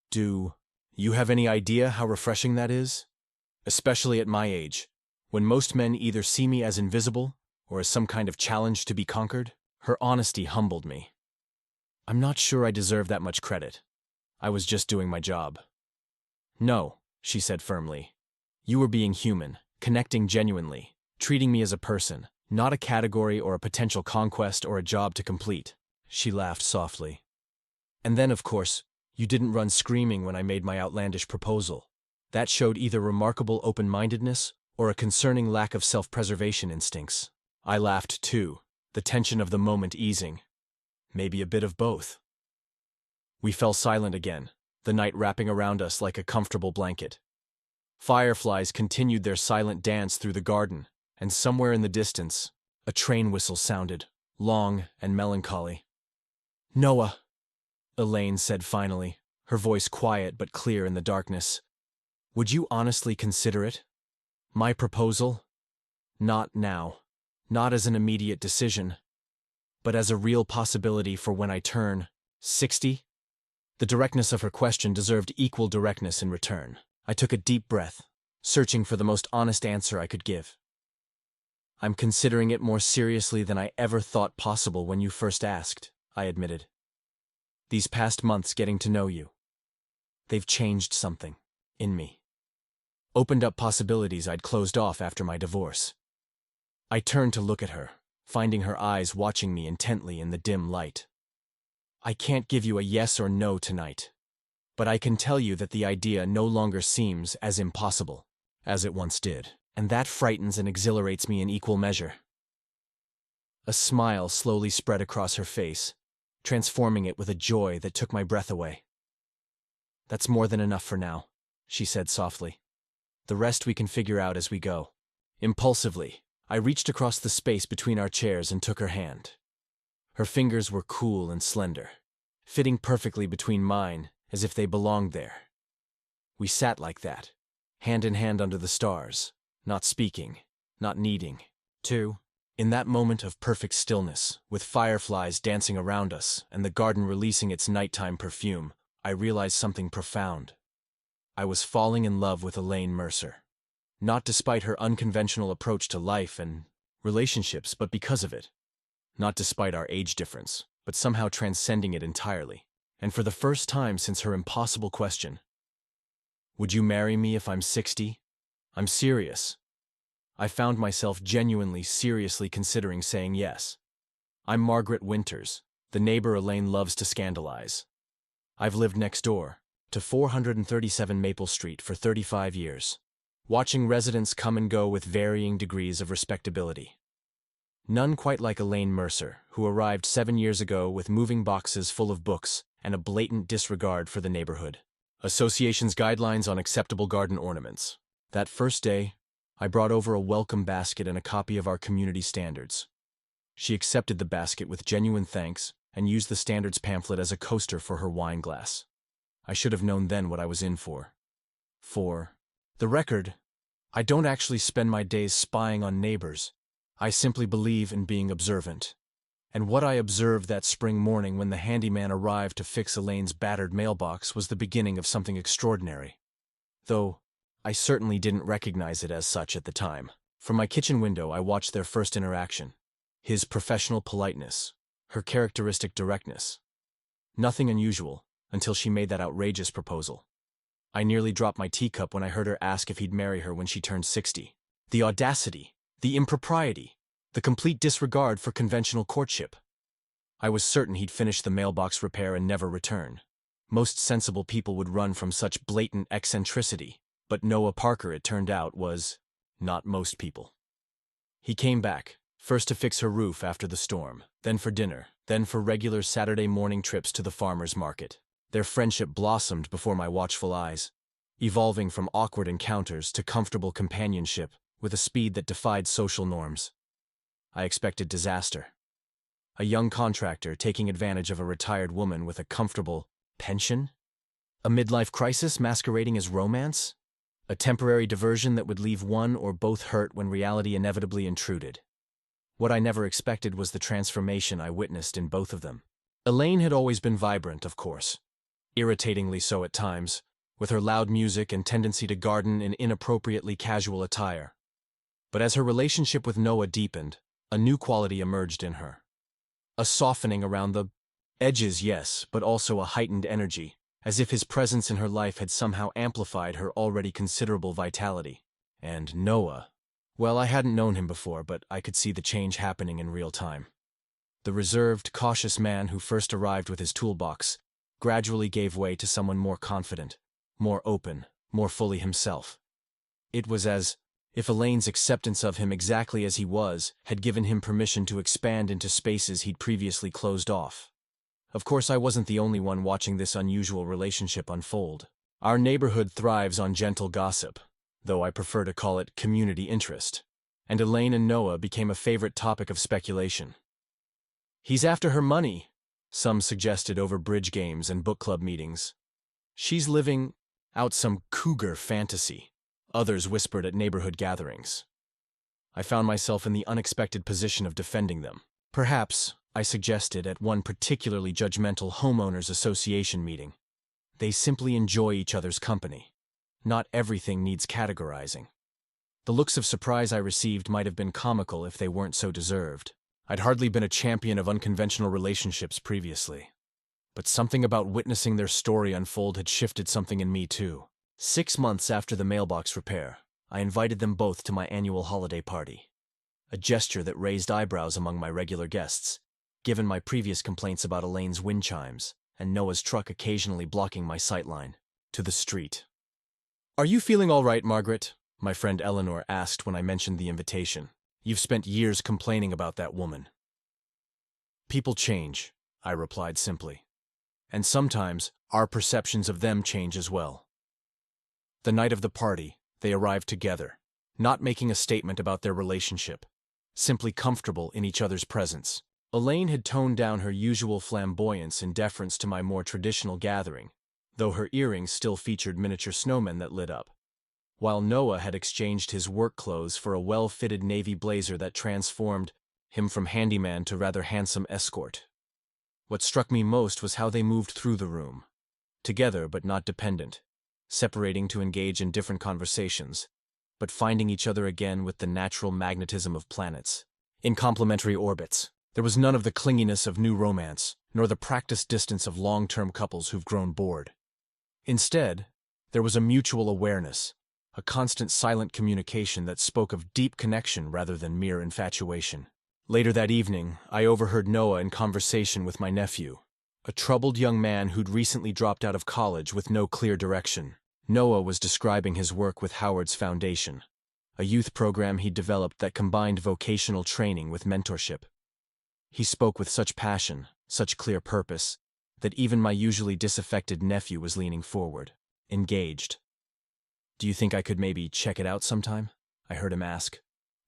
Do you have any idea how refreshing that is? Especially at my age, when most men either see me as invisible or as some kind of challenge to be conquered. Her honesty humbled me. I'm not sure I deserve that much credit. I was just doing my job. No, she said firmly. You were being human, connecting genuinely, treating me as a person, not a category or a potential conquest or a job to complete. She laughed softly. And then, of course, you didn't run screaming when I made my outlandish proposal. That showed either remarkable open-mindedness or a concerning lack of self-preservation instincts. I laughed too, the tension of the moment easing. Maybe a bit of both. We fell silent again, the night wrapping around us like a comfortable blanket. Fireflies continued their silent dance through the garden, and somewhere in the distance, a train whistle sounded, long and melancholy. Noah, Elaine said finally, her voice quiet but clear in the darkness. Would you honestly consider it? My proposal? Not now, not as an immediate decision, but as a real possibility for when I turn 60? The directness of her question deserved equal directness in return. I took a deep breath, searching for the most honest answer I could give. I'm considering it more seriously than I ever thought possible when you first asked, I admitted. These past months getting to know you, they've changed something in me. Opened up possibilities I'd closed off after my divorce. I turned to look at her, finding her eyes watching me intently in the dim light. I can't give you a yes or no tonight, but I can tell you that the idea no longer seems as impossible as it once did, and that frightens and exhilarates me in equal measure. A smile slowly spread across her face, transforming it with a joy that took my breath away. "That's more than enough for now," she said softly. "The rest we can figure out as we go." Impulsively, I reached across the space between our chairs and took her hand. Her fingers were cool and slender, fitting perfectly between mine as if they belonged there. We sat like that, hand in hand under the stars, not speaking, not needing to. In that moment of perfect stillness, with fireflies dancing around us and the garden releasing its nighttime perfume, I realized something profound. I was falling in love with Elaine Mercer. Not despite her unconventional approach to life and relationships, but because of it. Not despite our age difference, but somehow transcending it entirely. And for the first time since her impossible question, "Would you marry me if I'm 60? I'm serious." I found myself genuinely, seriously considering saying yes. I'm Margaret Winters, the neighbor Elaine loves to scandalize. I've lived next door, to 437 Maple Street for 35 years, watching residents come and go with varying degrees of respectability. None quite like Elaine Mercer, who arrived 7 years ago with moving boxes full of books and a blatant disregard for the neighborhood. Association's guidelines on acceptable garden ornaments. That first day, I brought over a welcome basket and a copy of our community standards. She accepted the basket with genuine thanks and used the standards pamphlet as a coaster for her wine glass. I should have known then what I was in for. For the record, I don't actually spend my days spying on neighbors. I simply believe in being observant. And what I observed that spring morning when the handyman arrived to fix Elaine's battered mailbox was the beginning of something extraordinary. Though I certainly didn't recognize it as such at the time. From my kitchen window, I watched their first interaction. His professional politeness, her characteristic directness. Nothing unusual, until she made that outrageous proposal. I nearly dropped my teacup when I heard her ask if he'd marry her when she turned 60. The audacity, the impropriety, the complete disregard for conventional courtship. I was certain he'd finish the mailbox repair and never return. Most sensible people would run from such blatant eccentricity. But Noah Parker, it turned out, was not most people. He came back, first to fix her roof after the storm, then for dinner, then for regular Saturday morning trips to the farmer's market. Their friendship blossomed before my watchful eyes, evolving from awkward encounters to comfortable companionship with a speed that defied social norms. I expected disaster. A young contractor taking advantage of a retired woman with a comfortable pension? A midlife crisis masquerading as romance? A temporary diversion that would leave one or both hurt when reality inevitably intruded. What I never expected was the transformation I witnessed in both of them. Elaine had always been vibrant, of course. Irritatingly so at times, with her loud music and tendency to garden in inappropriately casual attire. But as her relationship with Noah deepened, a new quality emerged in her. A softening around the edges, yes, but also a heightened energy, as if his presence in her life had somehow amplified her already considerable vitality. And Noah, well, I hadn't known him before, but I could see the change happening in real time. The reserved, cautious man who first arrived with his toolbox gradually gave way to someone more confident, more open, more fully himself. It was as if Elaine's acceptance of him exactly as he was had given him permission to expand into spaces he'd previously closed off. Of course, I wasn't the only one watching this unusual relationship unfold. Our neighborhood thrives on gentle gossip, though I prefer to call it community interest, and Elaine and Noah became a favorite topic of speculation. "He's after her money," some suggested over bridge games and book club meetings. "She's living out some cougar fantasy," others whispered at neighborhood gatherings. I found myself in the unexpected position of defending them. Perhaps, I suggested at one particularly judgmental homeowners association meeting, they simply enjoy each other's company. Not everything needs categorizing. The looks of surprise I received might have been comical if they weren't so deserved. I'd hardly been a champion of unconventional relationships previously. But something about witnessing their story unfold had shifted something in me too. 6 months after the mailbox repair, I invited them both to my annual holiday party. A gesture that raised eyebrows among my regular guests, given my previous complaints about Elaine's wind chimes and Noah's truck occasionally blocking my sightline. To the street. "Are you feeling all right, Margaret?" my friend Eleanor asked when I mentioned the invitation. "You've spent years complaining about that woman." "People change," I replied simply. And sometimes, our perceptions of them change as well. The night of the party, they arrived together, not making a statement about their relationship, simply comfortable in each other's presence. Elaine had toned down her usual flamboyance in deference to my more traditional gathering, though her earrings still featured miniature snowmen that lit up, while Noah had exchanged his work clothes for a well-fitted navy blazer that transformed him from handyman to rather handsome escort. What struck me most was how they moved through the room, together but not dependent, separating to engage in different conversations, but finding each other again with the natural magnetism of planets. In complementary orbits, there was none of the clinginess of new romance, nor the practiced distance of long-term couples who've grown bored. Instead, there was a mutual awareness, a constant silent communication that spoke of deep connection rather than mere infatuation. Later that evening, I overheard Noah in conversation with my nephew, a troubled young man who'd recently dropped out of college with no clear direction. Noah was describing his work with Howard's Foundation, a youth program he'd developed that combined vocational training with mentorship. He spoke with such passion, such clear purpose, that even my usually disaffected nephew was leaning forward, engaged. "Do you think I could maybe check it out sometime?" I heard him ask,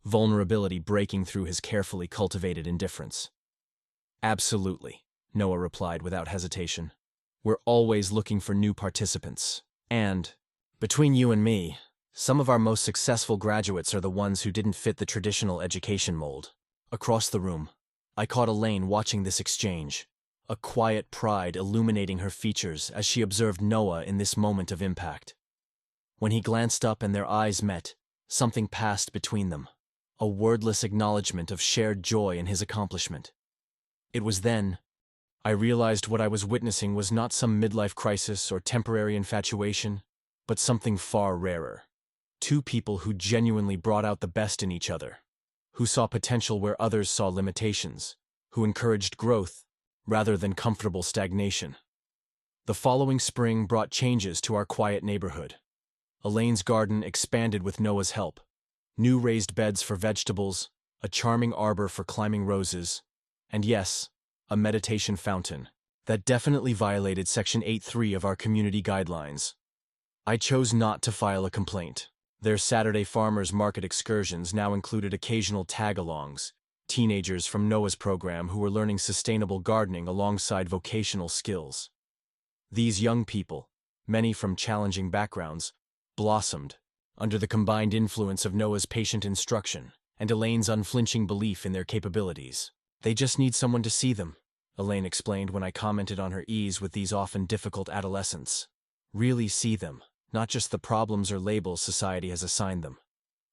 vulnerability breaking through his carefully cultivated indifference. "Absolutely," Noah replied without hesitation. "We're always looking for new participants. And, between you and me, some of our most successful graduates are the ones who didn't fit the traditional education mold." Across the room, I caught Elaine watching this exchange, a quiet pride illuminating her features as she observed Noah in this moment of impact. When he glanced up and their eyes met, something passed between them, a wordless acknowledgement of shared joy in his accomplishment. It was then I realized what I was witnessing was not some midlife crisis or temporary infatuation, but something far rarer. Two people who genuinely brought out the best in each other, who saw potential where others saw limitations, who encouraged growth rather than comfortable stagnation. The following spring brought changes to our quiet neighborhood. Elaine's garden expanded with Noah's help. New raised beds for vegetables, a charming arbor for climbing roses, and yes, a meditation fountain that definitely violated Section 8.3 of our community guidelines. I chose not to file a complaint. Their Saturday farmers market excursions now included occasional tag-alongs, teenagers from Noah's program who were learning sustainable gardening alongside vocational skills. These young people, many from challenging backgrounds, blossomed under the combined influence of Noah's patient instruction and Elaine's unflinching belief in their capabilities. "They just need someone to see them," Elaine explained when I commented on her ease with these often difficult adolescents. "Really see them, not just the problems or labels society has assigned them."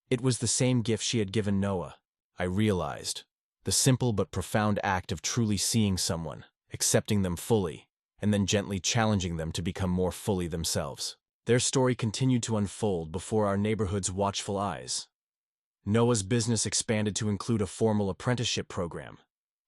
It was the same gift she had given Noah, I realized. The simple but profound act of truly seeing someone, accepting them fully, and then gently challenging them to become more fully themselves. Their story continued to unfold before our neighborhood's watchful eyes. Noah's business expanded to include a formal apprenticeship program.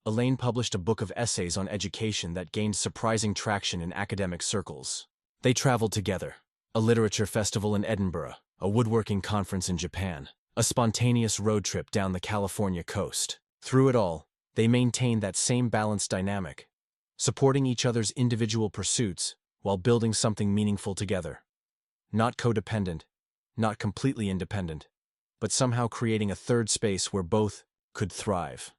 Elaine published a book of essays on education that gained surprising traction in academic circles. They traveled together, a literature festival in Edinburgh, a woodworking conference in Japan, a spontaneous road trip down the California coast. Through it all, they maintained that same balanced dynamic, supporting each other's individual pursuits while building something meaningful together. Not codependent, not completely independent, but somehow creating a third space where both could thrive.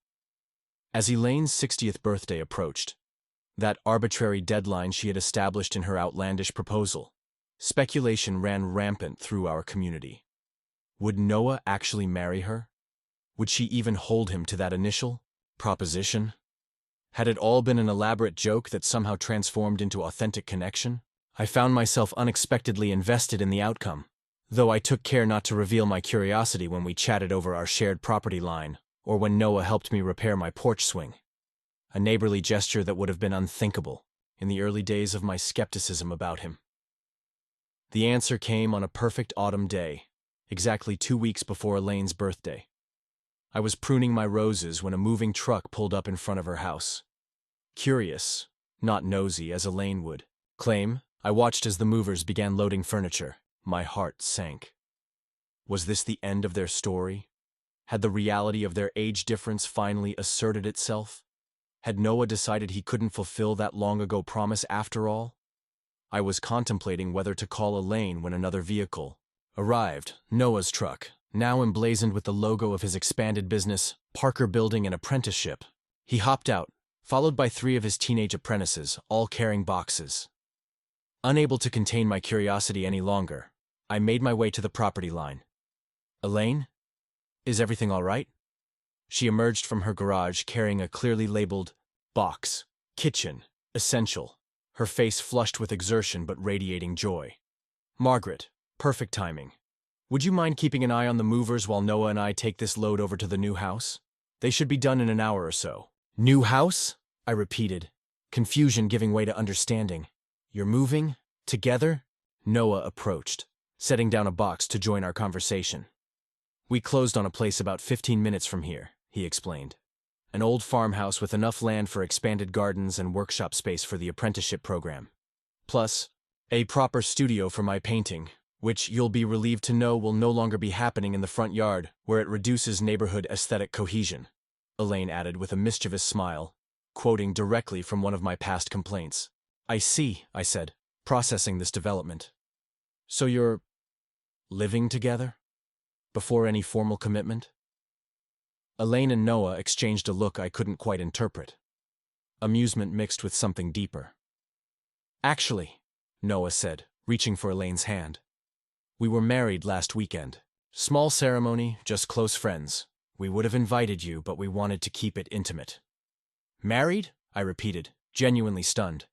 As Elaine's 60th birthday approached, that arbitrary deadline she had established in her outlandish proposal, speculation ran rampant through our community. Would Noah actually marry her? Would she even hold him to that initial proposition? Had it all been an elaborate joke that somehow transformed into authentic connection? I found myself unexpectedly invested in the outcome, though I took care not to reveal my curiosity when we chatted over our shared property line, or when Noah helped me repair my porch swing. A neighborly gesture that would have been unthinkable in the early days of my skepticism about him. The answer came on a perfect autumn day, exactly 2 weeks before Elaine's birthday. I was pruning my roses when a moving truck pulled up in front of her house. Curious, not nosy as Elaine would claim, I watched as the movers began loading furniture. My heart sank. Was this the end of their story? Had the reality of their age difference finally asserted itself? Had Noah decided he couldn't fulfill that long-ago promise after all? I was contemplating whether to call Elaine when another vehicle arrived, Noah's truck, now emblazoned with the logo of his expanded business, Parker Building and Apprenticeship. He hopped out, followed by 3 of his teenage apprentices, all carrying boxes. Unable to contain my curiosity any longer, I made my way to the property line. "Elaine? Is everything all right?" She emerged from her garage carrying a clearly labeled box, kitchen, essential, her face flushed with exertion but radiating joy. "Margaret, perfect timing. Would you mind keeping an eye on the movers while Noah and I take this load over to the new house? They should be done in an hour or so." "New house?" I repeated, confusion giving way to understanding. "You're moving? Together?" Noah approached, setting down a box to join our conversation. "We closed on a place about 15 minutes from here," he explained. "An old farmhouse with enough land for expanded gardens and workshop space for the apprenticeship program. Plus, a proper studio for my painting, which you'll be relieved to know will no longer be happening in the front yard, where it reduces neighborhood aesthetic cohesion," Elaine added with a mischievous smile, quoting directly from one of my past complaints. "I see," I said, processing this development. "So you're living together? Before any formal commitment?" Elaine and Noah exchanged a look I couldn't quite interpret. Amusement mixed with something deeper. "Actually," Noah said, reaching for Elaine's hand, "we were married last weekend. Small ceremony, just close friends. We would have invited you, but we wanted to keep it intimate." "Married?" I repeated, genuinely stunned.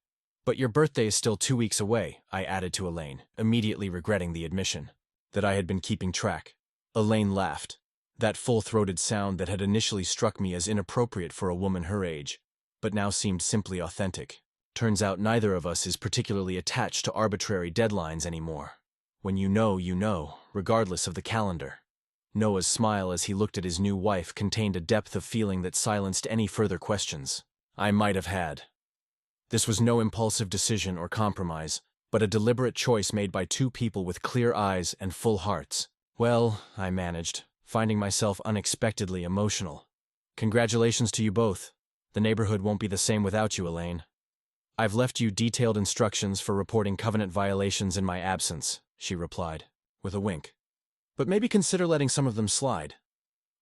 "But your birthday is still 2 weeks away," I added to Elaine, immediately regretting the admission that I had been keeping track. Elaine laughed, that full-throated sound that had initially struck me as inappropriate for a woman her age, but now seemed simply authentic. Turns out neither of us is particularly attached to arbitrary deadlines anymore. When you know, regardless of the calendar. Noah's smile as he looked at his new wife contained a depth of feeling that silenced any further questions I might have had. This was no impulsive decision or compromise, but a deliberate choice made by 2 people with clear eyes and full hearts. "Well," I managed, finding myself unexpectedly emotional. "Congratulations to you both. The neighborhood won't be the same without you, Elaine. I've left you detailed instructions for reporting covenant violations in my absence," she replied, with a wink. "But maybe consider letting some of them slide.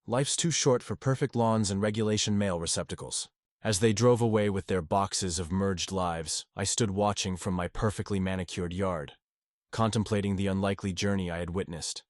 Life's too short for perfect lawns and regulation mail receptacles." As they drove away with their boxes of merged lives, I stood watching from my perfectly manicured yard, contemplating the unlikely journey I had witnessed.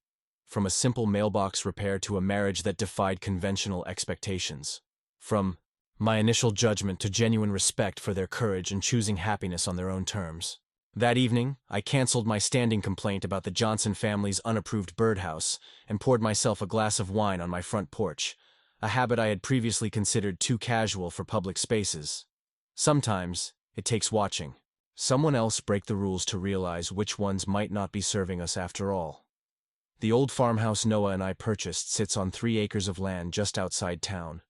From a simple mailbox repair to a marriage that defied conventional expectations. From my initial judgment to genuine respect for their courage in choosing happiness on their own terms. That evening, I canceled my standing complaint about the Johnson family's unapproved birdhouse and poured myself a glass of wine on my front porch, a habit I had previously considered too casual for public spaces. Sometimes, it takes watching someone else break the rules to realize which ones might not be serving us after all. The old farmhouse Noah and I purchased sits on 3 acres of land just outside town.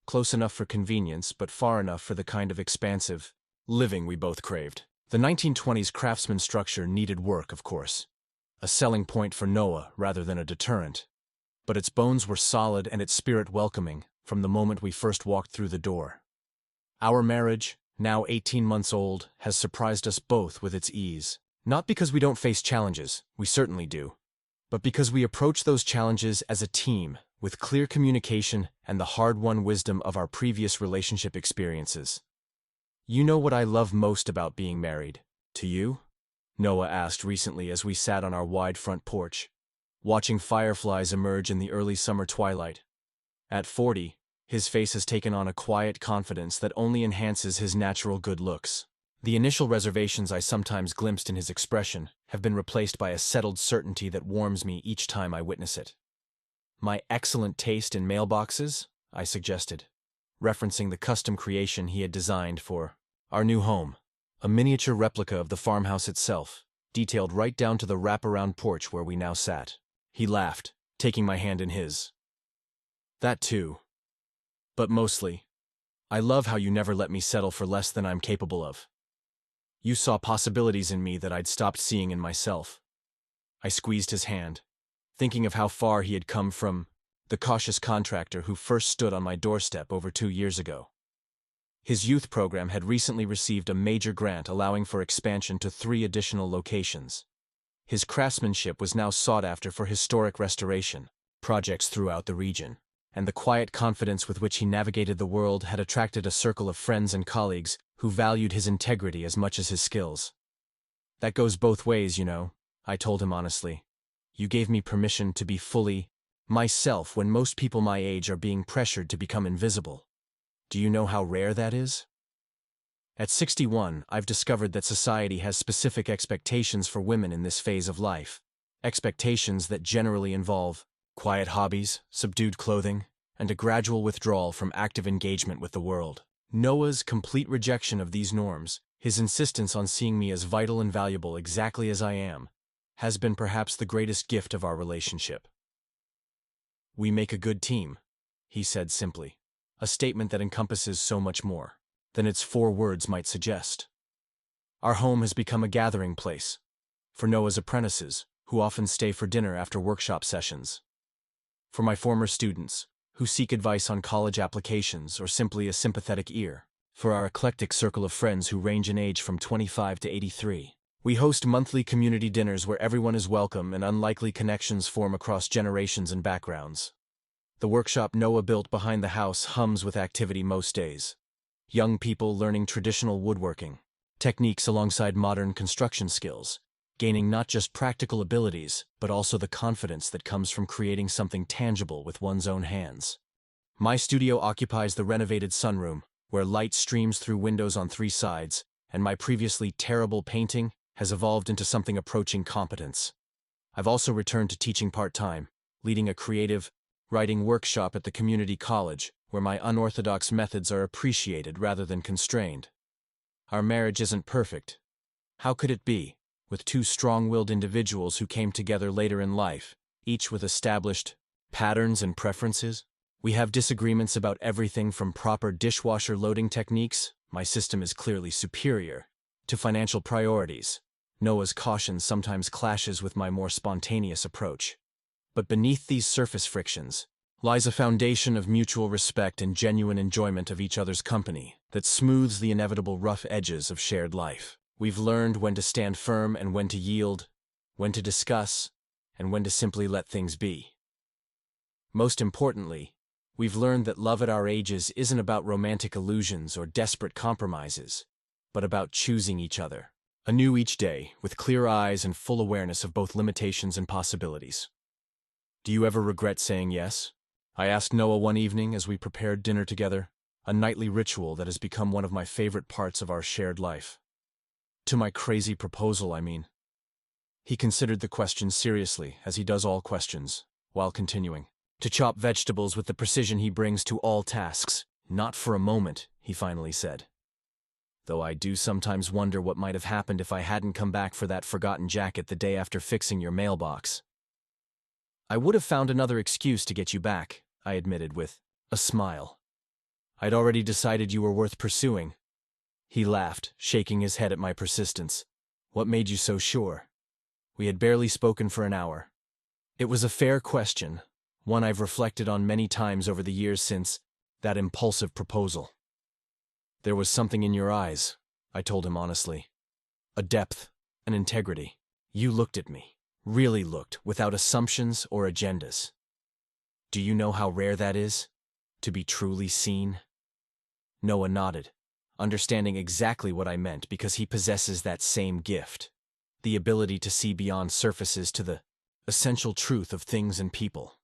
Close enough for convenience, but far enough for the kind of expansive living we both craved. The 1920s craftsman structure needed work, of course. A selling point for Noah rather than a deterrent. But its bones were solid and its spirit welcoming from the moment we first walked through the door. Our marriage, now 18 months old, has surprised us both with its ease. Not because we don't face challenges, we certainly do, but because we approach those challenges as a team, with clear communication and the hard-won wisdom of our previous relationship experiences. "You know what I love most about being married, to you?" Noah asked recently as we sat on our wide front porch, watching fireflies emerge in the early summer twilight. At 40, his face has taken on a quiet confidence that only enhances his natural good looks. The initial reservations I sometimes glimpsed in his expression have been replaced by a settled certainty that warms me each time I witness it. "My excellent taste in mailboxes," I suggested, referencing the custom creation he had designed for our new home, a miniature replica of the farmhouse itself, detailed right down to the wraparound porch where we now sat. He laughed, taking my hand in his. "That too. But mostly, I love how you never let me settle for less than I'm capable of. You saw possibilities in me that I'd stopped seeing in myself." I squeezed his hand, thinking of how far he had come from the cautious contractor who first stood on my doorstep over 2 years ago. His youth program had recently received a major grant allowing for expansion to 3 additional locations. His craftsmanship was now sought after for historic restoration projects throughout the region, and the quiet confidence with which he navigated the world had attracted a circle of friends and colleagues who valued his integrity as much as his skills. "That goes both ways, you know," I told him honestly. "You gave me permission to be fully myself when most people my age are being pressured to become invisible. Do you know how rare that is?" At 61, I've discovered that society has specific expectations for women in this phase of life. Expectations that generally involve quiet hobbies, subdued clothing, and a gradual withdrawal from active engagement with the world. Noah's complete rejection of these norms, his insistence on seeing me as vital and valuable exactly as I am, has been perhaps the greatest gift of our relationship. "We make a good team," he said simply, a statement that encompasses so much more than its 4 words might suggest. Our home has become a gathering place for Noah's apprentices, who often stay for dinner after workshop sessions, for my former students, who seek advice on college applications or simply a sympathetic ear, for our eclectic circle of friends who range in age from 25 to 83. We host monthly community dinners where everyone is welcome and unlikely connections form across generations and backgrounds. The workshop Noah built behind the house hums with activity most days. Young people learning traditional woodworking techniques alongside modern construction skills, gaining not just practical abilities, but also the confidence that comes from creating something tangible with one's own hands. My studio occupies the renovated sunroom, where light streams through windows on 3 sides, and my previously terrible painting has evolved into something approaching competence. I've also returned to teaching part-time, leading a creative writing workshop at the community college, where my unorthodox methods are appreciated rather than constrained. Our marriage isn't perfect. How could it be, with 2 strong-willed individuals who came together later in life, each with established patterns and preferences? We have disagreements about everything from proper dishwasher loading techniques, my system is clearly superior, to financial priorities. Noah's caution sometimes clashes with my more spontaneous approach. But beneath these surface frictions lies a foundation of mutual respect and genuine enjoyment of each other's company that smooths the inevitable rough edges of shared life. We've learned when to stand firm and when to yield, when to discuss, and when to simply let things be. Most importantly, we've learned that love at our ages isn't about romantic illusions or desperate compromises, but about choosing each other, anew each day, with clear eyes and full awareness of both limitations and possibilities. "Do you ever regret saying yes?" I asked Noah one evening as we prepared dinner together, a nightly ritual that has become one of my favorite parts of our shared life. "To my crazy proposal, I mean." He considered the question seriously, as he does all questions, while continuing. "To chop vegetables with the precision he brings to all tasks. Not for a moment," he finally said. "Though I do sometimes wonder what might have happened if I hadn't come back for that forgotten jacket the day after fixing your mailbox." "I would have found another excuse to get you back," I admitted with a smile. "I'd already decided you were worth pursuing." He laughed, shaking his head at my persistence. "What made you so sure?" We had barely spoken for an hour. It was a fair question, one I've reflected on many times over the years since that impulsive proposal. "There was something in your eyes," I told him honestly. "A depth, an integrity. You looked at me, really looked, without assumptions or agendas. Do you know how rare that is? To be truly seen?" Noah nodded, understanding exactly what I meant because he possesses that same gift, the ability to see beyond surfaces to the essential truth of things and people.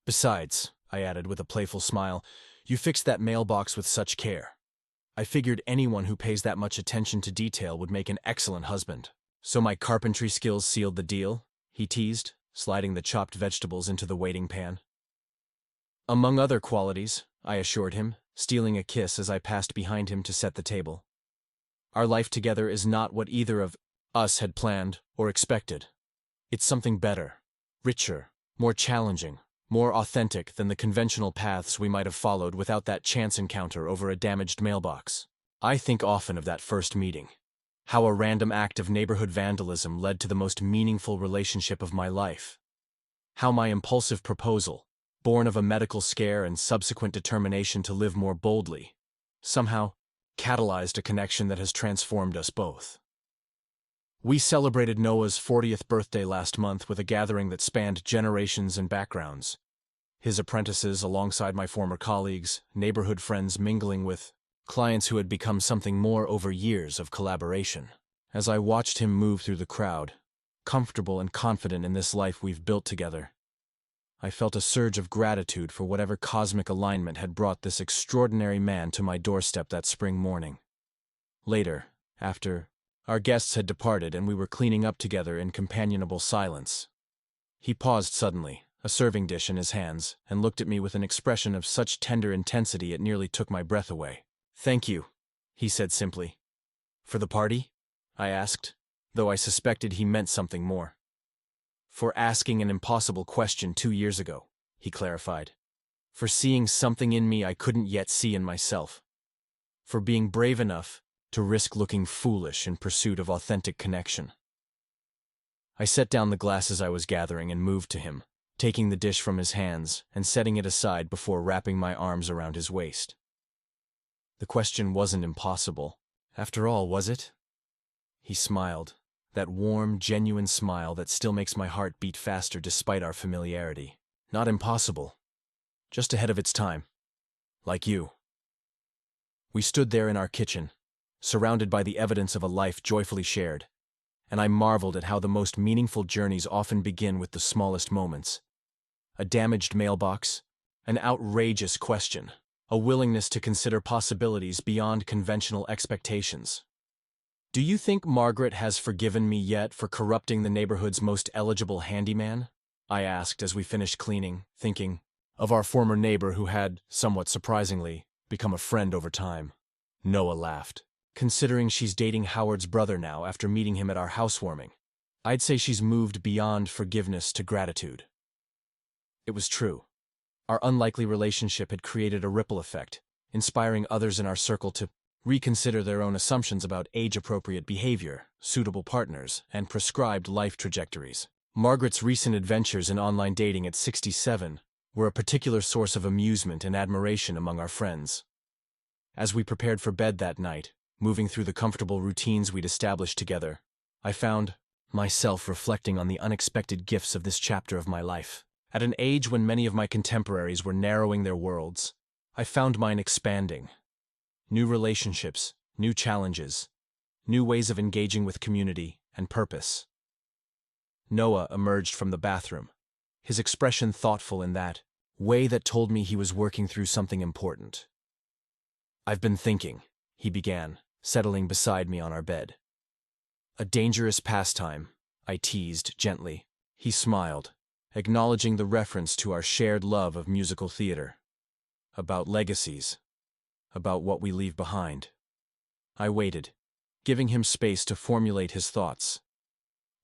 "Besides," I added with a playful smile, "you fixed that mailbox with such care. I figured anyone who pays that much attention to detail would make an excellent husband." "So my carpentry skills sealed the deal?" he teased, sliding the chopped vegetables into the waiting pan. "Among other qualities," I assured him, stealing a kiss as I passed behind him to set the table. "Our life together is not what either of us had planned or expected. It's something better, richer, more challenging, more authentic than the conventional paths we might have followed without that chance encounter over a damaged mailbox. I think often of that first meeting. How a random act of neighborhood vandalism led to the most meaningful relationship of my life. How my impulsive proposal, born of a medical scare and subsequent determination to live more boldly, somehow catalyzed a connection that has transformed us both. We celebrated Noah's 40th birthday last month with a gathering that spanned generations and backgrounds. His apprentices alongside my former colleagues, neighborhood friends mingling with clients who had become something more over years of collaboration. As I watched him move through the crowd, comfortable and confident in this life we've built together, I felt a surge of gratitude for whatever cosmic alignment had brought this extraordinary man to my doorstep that spring morning. Later, after our guests had departed and we were cleaning up together in companionable silence, he paused suddenly, a serving dish in his hands, and looked at me with an expression of such tender intensity it nearly took my breath away. "Thank you," he said simply. "For the party?" I asked, though I suspected he meant something more. "For asking an impossible question 2 years ago," he clarified. "For seeing something in me I couldn't yet see in myself. For being brave enough to risk looking foolish in pursuit of authentic connection." I set down the glasses I was gathering and moved to him, taking the dish from his hands and setting it aside before wrapping my arms around his waist. The question wasn't impossible, after all, was it? He smiled, that warm, genuine smile that still makes my heart beat faster despite our familiarity. Not impossible, just ahead of its time. Like you. We stood there in our kitchen, surrounded by the evidence of a life joyfully shared, and I marveled at how the most meaningful journeys often begin with the smallest moments. A damaged mailbox, an outrageous question, a willingness to consider possibilities beyond conventional expectations. "Do you think Margaret has forgiven me yet for corrupting the neighborhood's most eligible handyman?" I asked as we finished cleaning, thinking of our former neighbor who had, somewhat surprisingly, become a friend over time. Noah laughed. "Considering she's dating Howard's brother now after meeting him at our housewarming, I'd say she's moved beyond forgiveness to gratitude." It was true. Our unlikely relationship had created a ripple effect, inspiring others in our circle to reconsider their own assumptions about age-appropriate behavior, suitable partners, and prescribed life trajectories. Margaret's recent adventures in online dating at 67 were a particular source of amusement and admiration among our friends. As we prepared for bed that night, moving through the comfortable routines we'd established together, I found myself reflecting on the unexpected gifts of this chapter of my life. At an age when many of my contemporaries were narrowing their worlds, I found mine expanding. New relationships, new challenges, new ways of engaging with community and purpose. Noah emerged from the bathroom, his expression thoughtful in that way that told me he was working through something important. "I've been thinking," he began, settling beside me on our bed. "A dangerous pastime," I teased gently. He smiled, acknowledging the reference to our shared love of musical theater. "About legacies. About what we leave behind." I waited, giving him space to formulate his thoughts.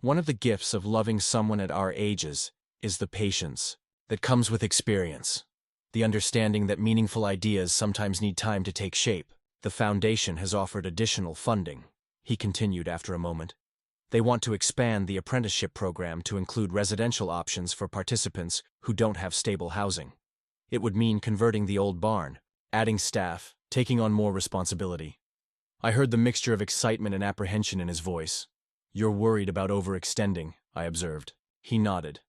One of the gifts of loving someone at our ages is the patience that comes with experience, the understanding that meaningful ideas sometimes need time to take shape. "The foundation has offered additional funding," he continued after a moment. "They want to expand the apprenticeship program to include residential options for participants who don't have stable housing. It would mean converting the old barn, adding staff, taking on more responsibility." I heard the mixture of excitement and apprehension in his voice. "You're worried about overextending," I observed. He nodded.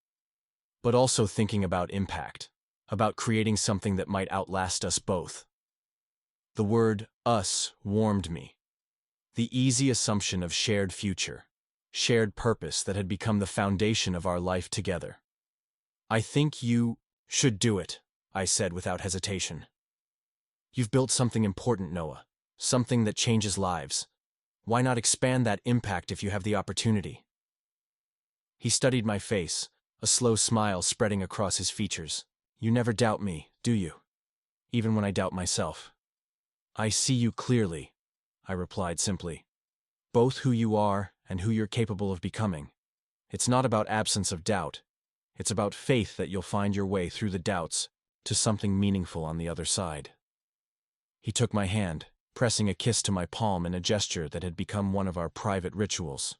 "But also thinking about impact, about creating something that might outlast us both." The word "us" warmed me. The easy assumption of shared future, shared purpose that had become the foundation of our life together. "I think you should do it," I said without hesitation. "You've built something important, Noah, something that changes lives. Why not expand that impact if you have the opportunity?" He studied my face, a slow smile spreading across his features. "You never doubt me, do you? Even when I doubt myself." "I see you clearly," I replied simply. "Both who you are and who you're capable of becoming. It's not about absence of doubt. It's about faith that you'll find your way through the doubts to something meaningful on the other side." He took my hand, pressing a kiss to my palm in a gesture that had become one of our private rituals.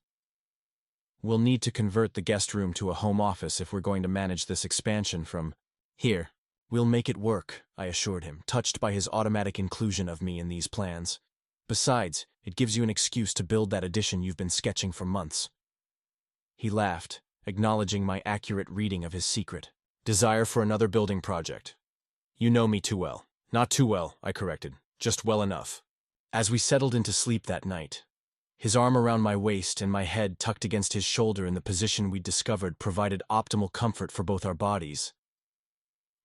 "We'll need to convert the guest room to a home office if we're going to manage this expansion from here," We'll make it work, I assured him, touched by his automatic inclusion of me in these plans. Besides, it gives you an excuse to build that addition you've been sketching for months. He laughed, acknowledging my accurate reading of his secret. Desire for another building project. You know me too well. Not too well, I corrected, just well enough. As we settled into sleep that night, his arm around my waist and my head tucked against his shoulder in the position we'd discovered provided optimal comfort for both our bodies.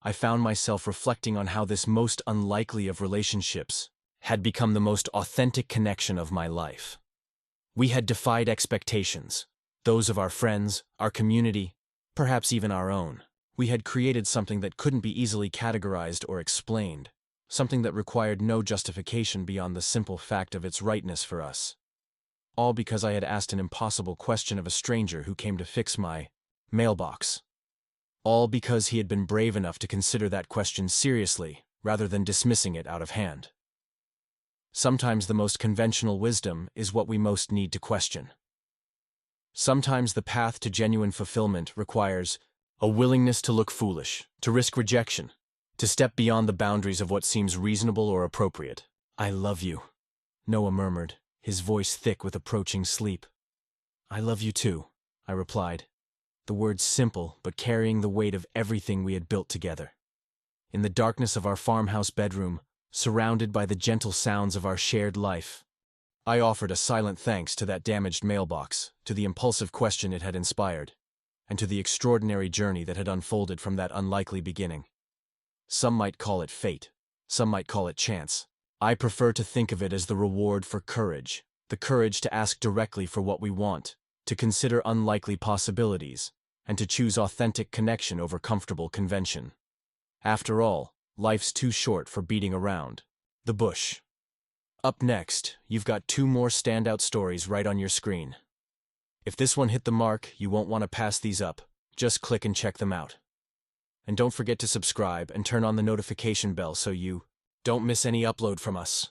I found myself reflecting on how this most unlikely of relationships had become the most authentic connection of my life. We had defied expectations, those of our friends, our community, perhaps even our own. We had created something that couldn't be easily categorized or explained, something that required no justification beyond the simple fact of its rightness for us. All because I had asked an impossible question of a stranger who came to fix my mailbox. All because he had been brave enough to consider that question seriously, rather than dismissing it out of hand. Sometimes the most conventional wisdom is what we most need to question. Sometimes the path to genuine fulfillment requires a willingness to look foolish, to risk rejection, to step beyond the boundaries of what seems reasonable or appropriate. I love you, Noah murmured, his voice thick with approaching sleep. I love you too, I replied, the words simple but carrying the weight of everything we had built together. In the darkness of our farmhouse bedroom, surrounded by the gentle sounds of our shared life, I offered a silent thanks to that damaged mailbox, to the impulsive question it had inspired, and to the extraordinary journey that had unfolded from that unlikely beginning. Some might call it fate, some might call it chance. I prefer to think of it as the reward for courage, the courage to ask directly for what we want, to consider unlikely possibilities, and to choose authentic connection over comfortable convention. After all, life's too short for beating around the bush. Up next, you've got 2 more standout stories right on your screen. If this one hit the mark, you won't want to pass these up. Just click and check them out. And don't forget to subscribe and turn on the notification bell so you don't miss any upload from us.